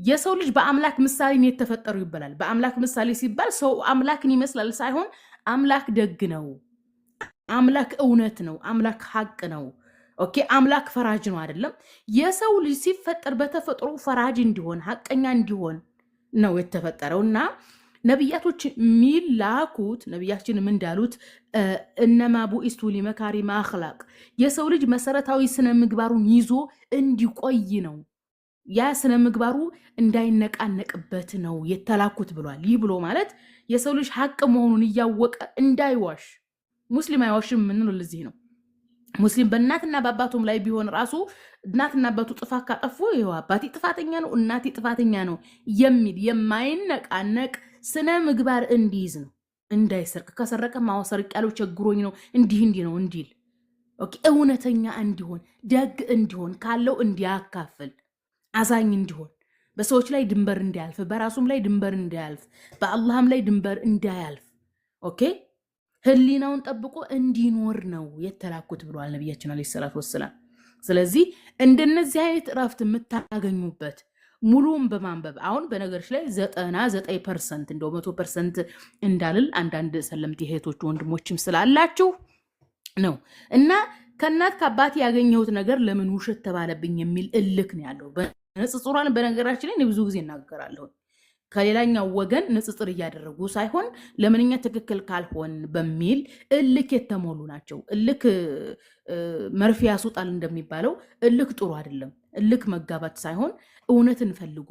የሰው ልጅ በአምላክ ምሳሌ ነው የተፈጠረው ይባላል። በአምላክ ምሳሌ ሲባል ሰው አምላክን ይመስላል ሳይሆን አምላክ ደግ ነው፣ አምላክ እውነት ነው፣ አምላክ ሐቅ ነው። ኦኬ፣ አምላክ ፈራጅ ነው አይደለም። የሰው ልጅ ሲፈጠር በተፈጥሮ ፈራጅ እንዲሆን ሐቀኛ እንዲሆን ነው የተፈጠረውና ነቢያቶች ሚላኩት ነቢያችንም እንዳሉት እነማ ቡኢስቱ ሊመካሪመ አኽላቅ የሰው ልጅ መሰረታዊ ስነ ምግባሩን ይዞ እንዲቆይ ነው። ያ ስነ ምግባሩ እንዳይነቃነቅበት ነው የተላኩት ብሏል። ይህ ብሎ ማለት የሰው ልጅ ሐቅ መሆኑን እያወቀ እንዳይዋሽ። ሙስሊም አይዋሽም የምንለው ለዚህ ነው። ሙስሊም በእናትና በአባቱም ላይ ቢሆን ራሱ እናትና አባቱ ጥፋት ካጠፉ ይኸው አባቴ ጥፋተኛ ነው እናቴ ጥፋተኛ ነው የሚል የማይነቃነቅ ስነ ምግባር እንዲይዝ ነው። እንዳይሰርቅ፣ ከሰረቀ ማወሰርቅ ያለው ቸግሮኝ ነው እንዲህ ነው እንዲል። ኦኬ፣ እውነተኛ እንዲሆን፣ ደግ እንዲሆን፣ ካለው እንዲያካፍል፣ አዛኝ እንዲሆን፣ በሰዎች ላይ ድንበር እንዳያልፍ፣ በራሱም ላይ ድንበር እንዳያልፍ፣ በአላህም ላይ ድንበር እንዳያልፍ ኦኬ ህሊናውን ጠብቆ እንዲኖር ነው የተላኩት ብለዋል ነቢያችን ዓለይሂ ሰላቱ ወሰላም። ስለዚህ እንደነዚህ አይነት እረፍት የምታገኙበት ሙሉውን በማንበብ አሁን በነገሮች ላይ 99% እንደው 100% እንዳልል አንዳንድ ሰለምቲ እህቶች ወንድሞችም ስላላችሁ ነው እና ከእናት ከአባቴ ያገኘሁት ነገር ለምን ውሸት ተባለብኝ የሚል እልክ ነው ያለው። በንጽጽሯን በነገራችን ላይ ብዙ ጊዜ እናገራለሁ። ከሌላኛው ወገን ንጽጽር እያደረጉ ሳይሆን ለምንኛ ትክክል ካልሆን በሚል እልክ የተሞሉ ናቸው። እልክ መርፌ ያስወጣል እንደሚባለው እልክ ጥሩ አይደለም። እልክ መጋባት ሳይሆን እውነትን ፈልጉ፣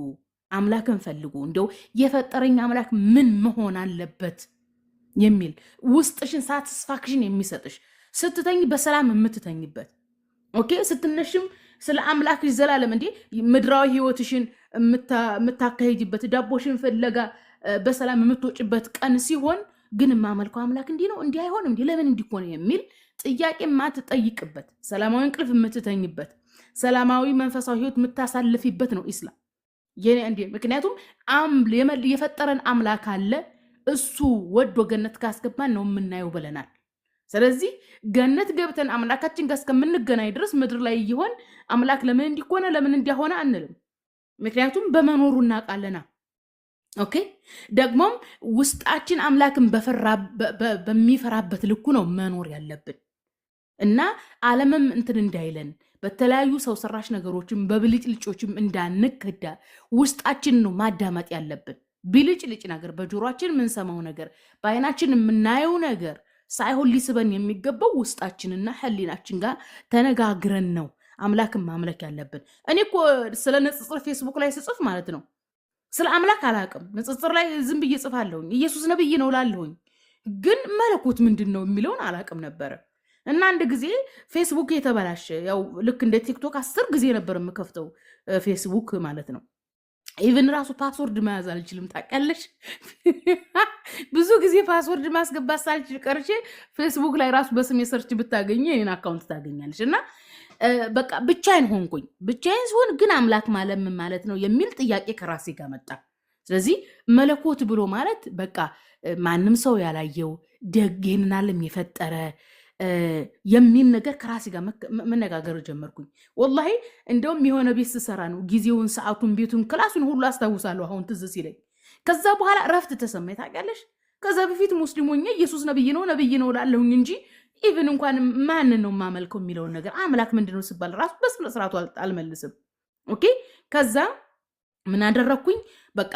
አምላክን ፈልጉ። እንደው የፈጠረኝ አምላክ ምን መሆን አለበት የሚል ውስጥሽን ሳቲስፋክሽን የሚሰጥሽ ስትተኝ በሰላም የምትተኝበት ኦኬ። ስትነሽም ስለ አምላክሽ ዘላለም እንዴ ምድራዊ ህይወትሽን የምታካሄጅበት ዳቦሽን ፍለጋ በሰላም የምትወጭበት ቀን ሲሆን ግን የማመልከው አምላክ እንዲህ ነው እንዲህ አይሆንም እንዲህ ለምን እንዲሆን የሚል ጥያቄ የማትጠይቅበት ሰላማዊ እንቅልፍ የምትተኝበት ሰላማዊ መንፈሳዊ ህይወት የምታሳልፊበት ነው ኢስላም የኔ እንዴ። ምክንያቱም የፈጠረን አምላክ አለ፣ እሱ ወዶ ገነት ካስገባን ነው የምናየው ብለናል። ስለዚህ ገነት ገብተን አምላካችን ጋር እስከምንገናኝ ድረስ ምድር ላይ ይሆን አምላክ ለምን እንዲሆነ ለምን እንዲሆነ አንልም። ምክንያቱም በመኖሩ እናውቃለና። ኦኬ ደግሞም ውስጣችን አምላክን በሚፈራበት ልኩ ነው መኖር ያለብን እና ዓለምም እንትን እንዳይለን በተለያዩ ሰው ሰራሽ ነገሮችም በብልጭልጮችም እንዳንከዳ ውስጣችን ነው ማዳመጥ ያለብን። ብልጭልጭ ነገር በጆሮአችን የምንሰማው ነገር በአይናችን የምናየው ነገር ሳይሆን ሊስበን የሚገባው ውስጣችንና ህሊናችን ጋር ተነጋግረን ነው አምላክን ማምለክ ያለብን። እኔ እኮ ስለ ንጽጽር ፌስቡክ ላይ ስጽፍ ማለት ነው ስለ አምላክ አላቅም። ንጽጽር ላይ ዝም ብዬ ጽፋለሁኝ ኢየሱስ ነብይ ነው ላለሁኝ፣ ግን መለኮት ምንድን ነው የሚለውን አላቅም ነበረ። እና አንድ ጊዜ ፌስቡክ የተበላሸ ያው ልክ እንደ ቲክቶክ 10 ጊዜ ነበር የምከፍተው ፌስቡክ ማለት ነው። ኢቭን ራሱ ፓስወርድ መያዝ አልችልም ታውቂያለሽ። ብዙ ጊዜ ፓስወርድ ማስገባት ሳልችል ቀርቼ ፌስቡክ ላይ ራሱ በስሜ ሰርች ብታገኘ ይህን አካውንት ታገኛለች። እና በቃ ብቻዬን ሆንኩኝ። ብቻዬን ሲሆን ግን አምላክ ማለት ምን ማለት ነው የሚል ጥያቄ ከራሴ ጋር መጣ። ስለዚህ መለኮት ብሎ ማለት በቃ ማንም ሰው ያላየው ደግ ይህንን ዓለም የፈጠረ የሚል ነገር ከራሴ ጋር መነጋገር ጀመርኩኝ። ወላሂ እንደውም የሆነ ቤት ስሰራ ነው ጊዜውን፣ ሰዓቱን፣ ቤቱን፣ ክላሱን ሁሉ አስታውሳለሁ አሁን ትዝ ሲለኝ። ከዛ በኋላ እረፍት ተሰማኝ ታውቂያለሽ። ከዛ በፊት ሙስሊም ሆኜ ኢየሱስ ነብይ ነው ላለሁኝ እንጂ ኢቭን እንኳን ማንን ነው የማመልከው የሚለውን ነገር አምላክ ምንድነው ሲባል ራሱ በስነ ስርዓቱ አልመልስም። ኦኬ። ከዛ ምን አደረኩኝ? በቃ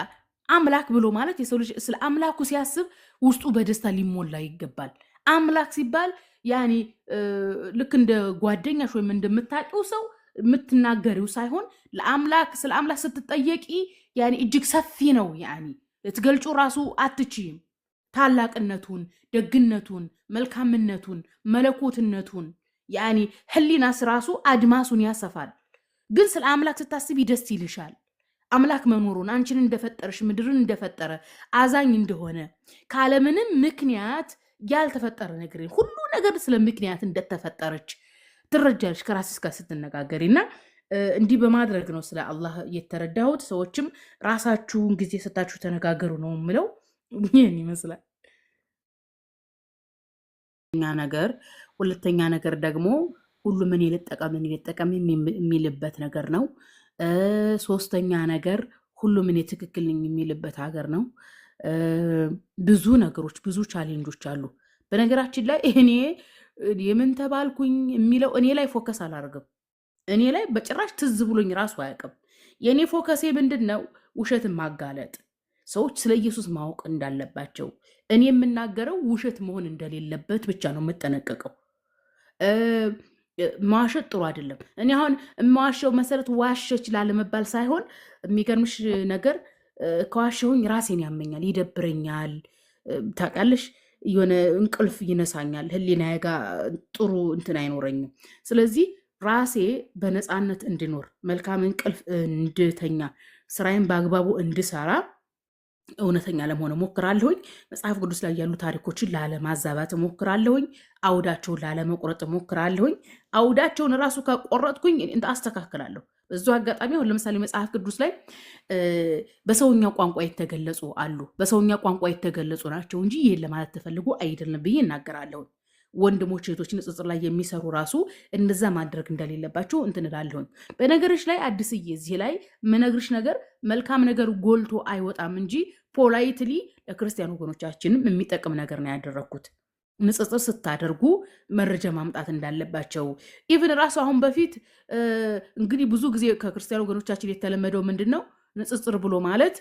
አምላክ ብሎ ማለት የሰው ልጅ ስለ አምላኩ ሲያስብ ውስጡ በደስታ ሊሞላ ይገባል። አምላክ ሲባል ያኔ ልክ እንደ ጓደኛሽ ወይም እንደምታውቂው ሰው የምትናገሪው ሳይሆን ለአምላክ ስለ አምላክ ስትጠየቂ ያኔ እጅግ ሰፊ ነው። ያኔ ልትገልጩ ራሱ አትችይም። ታላቅነቱን፣ ደግነቱን፣ መልካምነቱን፣ መለኮትነቱን ያኔ ህሊናስ ራሱ አድማሱን ያሰፋል። ግን ስለ አምላክ ስታስቢ ደስ ይልሻል። አምላክ መኖሩን አንቺን እንደፈጠረሽ ምድርን እንደፈጠረ አዛኝ እንደሆነ ካለምንም ምክንያት ያልተፈጠረ ነገር ሁሉ ነገር ስለ ምክንያት እንደተፈጠረች ትረጃለሽ ከራስሽ ጋር ስትነጋገሪ። እና እንዲህ በማድረግ ነው ስለ አላህ የተረዳሁት። ሰዎችም ራሳችሁን ጊዜ ሰጣችሁ ተነጋገሩ ነው የምለው። ይህን ይመስላል ነገር። ሁለተኛ ነገር ደግሞ ሁሉም እኔ ልጠቀም የሚልበት ነገር ነው። ሶስተኛ ነገር ሁሉም እኔ ትክክል ነኝ የሚልበት ሀገር ነው። ብዙ ነገሮች ብዙ ቻሌንጆች አሉ። በነገራችን ላይ እኔ የምን ተባልኩኝ የሚለው እኔ ላይ ፎከስ አላደርግም። እኔ ላይ በጭራሽ ትዝ ብሎኝ ራሱ አያውቅም። የእኔ ፎከሴ ምንድን ነው? ውሸትን ማጋለጥ፣ ሰዎች ስለ ኢየሱስ ማወቅ እንዳለባቸው፣ እኔ የምናገረው ውሸት መሆን እንደሌለበት ብቻ ነው የምጠነቀቀው። ማዋሸት ጥሩ አይደለም። እኔ አሁን የማዋሸው መሰረት ዋሸች ላለመባል ሳይሆን የሚገርምሽ ነገር ከዋሸሁኝ ራሴን ያመኛል፣ ይደብረኛል፣ ታውቃለሽ፣ የሆነ እንቅልፍ ይነሳኛል፣ ህሊናዬ ጋር ጥሩ እንትን አይኖረኝም። ስለዚህ ራሴ በነፃነት እንድኖር፣ መልካም እንቅልፍ እንድተኛ፣ ስራዬን በአግባቡ እንድሰራ እውነተኛ ለመሆን ሞክራለሁኝ። መጽሐፍ ቅዱስ ላይ ያሉ ታሪኮችን ላለማዛባት ሞክራለሁኝ። አውዳቸውን ላለመቁረጥ ሞክራለሁኝ። አውዳቸውን ራሱ ከቆረጥኩኝ አስተካክላለሁ። በዙ አጋጣሚ አሁን ለምሳሌ መጽሐፍ ቅዱስ ላይ በሰውኛ ቋንቋ የተገለጹ አሉ። በሰውኛ ቋንቋ የተገለጹ ናቸው እንጂ ይህን ለማለት ተፈልጎ አይደለም ብዬ እናገራለሁኝ። ወንድሞች እህቶች ንጽጽር ላይ የሚሰሩ ራሱ እንደዛ ማድረግ እንደሌለባቸው እንትን እላለሁኝ። በነገሮች ላይ አዲስዬ እዚህ ላይ ምነግርሽ ነገር መልካም ነገር ጎልቶ አይወጣም እንጂ ፖላይትሊ ለክርስቲያን ወገኖቻችንም የሚጠቅም ነገር ነው ያደረግኩት። ንጽጽር ስታደርጉ መረጃ ማምጣት እንዳለባቸው ኢቭን ራሱ አሁን በፊት እንግዲህ ብዙ ጊዜ ከክርስቲያን ወገኖቻችን የተለመደው ምንድን ነው? ንጽጽር ብሎ ማለት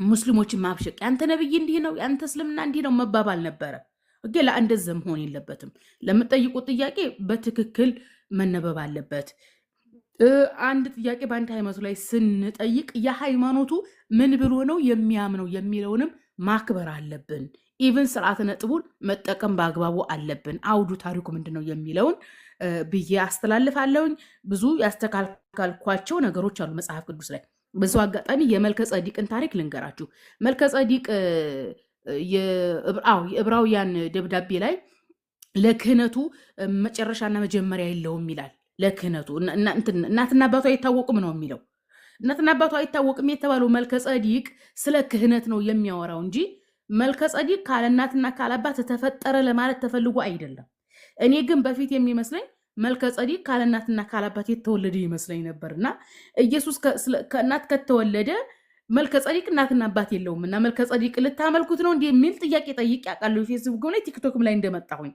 ሙስሊሞችን ማብሸቅ፣ ያንተ ነብይ እንዲህ ነው፣ ያንተ እስልምና እንዲህ ነው መባባል ነበረ። ጌላ እንደዛ መሆን የለበትም። ለምጠይቁት ጥያቄ በትክክል መነበብ አለበት። አንድ ጥያቄ በአንድ ሃይማኖቱ ላይ ስንጠይቅ የሃይማኖቱ ምን ብሎ ነው የሚያምነው የሚለውንም ማክበር አለብን። ኢቭን ስርዓተ ነጥቡን መጠቀም በአግባቡ አለብን። አውዱ ታሪኩ ምንድን ነው የሚለውን ብዬ አስተላልፋለሁኝ። ብዙ ያስተካከልኳቸው ነገሮች አሉ መጽሐፍ ቅዱስ ላይ። በዚ አጋጣሚ የመልከ ጸዲቅን ታሪክ ልንገራችሁ። መልከ ጸዲቅ የዕብራውያን ደብዳቤ ላይ ለክህነቱ መጨረሻና መጀመሪያ የለውም ይላል። ለክህነቱ እናትና አባቱ አይታወቁም ነው የሚለው። እናትና አባቱ አይታወቅም የተባለው መልከ ጸዲቅ ስለ ክህነት ነው የሚያወራው እንጂ መልከ ጸዲቅ ካለ እናትና ካለ አባት ተፈጠረ ለማለት ተፈልጎ አይደለም። እኔ ግን በፊት የሚመስለኝ መልከ ጸዲቅ ካለ እናትና ካለ አባት የተወለደ ይመስለኝ ነበርና ኢየሱስ ከእናት ከተወለደ መልከ ጸዲቅ እናትና አባት የለውም እና መልከ ጸዲቅ ልታመልኩት ነው እንዲህ የሚል ጥያቄ ጠይቅ ያውቃለሁ። ፌስቡክ ላይ ቲክቶክም ላይ እንደመጣሁኝ።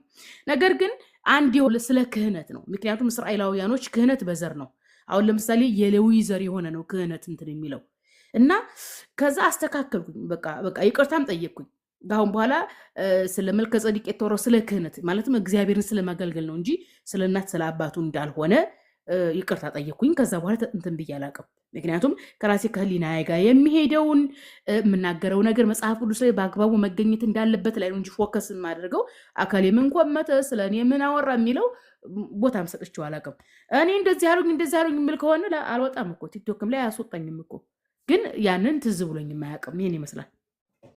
ነገር ግን አንድ ስለ ክህነት ነው። ምክንያቱም እስራኤላውያኖች ክህነት በዘር ነው። አሁን ለምሳሌ የሌዊ ዘር የሆነ ነው ክህነት እንትን የሚለው እና ከዛ አስተካከልኩኝ። በቃ ይቅርታም ጠየቅኩኝ። ከአሁን በኋላ ስለ መልከ ጸዲቅ የተወራው ስለ ክህነት ማለትም እግዚአብሔርን ስለማገልገል ነው እንጂ ስለ እናት ስለ አባቱ እንዳልሆነ ይቅርታ ጠየቅኩኝ። ከዛ በኋላ እንትን ብዬ አላውቅም። ምክንያቱም ከራሴ ከህሊናዬ ጋር የሚሄደውን የምናገረው ነገር መጽሐፍ ቅዱስ ላይ በአግባቡ መገኘት እንዳለበት ላይ ነው እንጂ ፎከስ የማደርገው አካሌ ምን ኮመተ ስለ እኔ ምን አወራ የሚለው ቦታም ሰጥቼው አላውቅም። እኔ እንደዚህ ያሉኝ የሚል ከሆነ አልወጣም እኮ ቲክቶክም ላይ አያስወጣኝም እኮ። ግን ያንን ትዝ ብሎኝ የማያውቅም። ይሄን ይመስላል።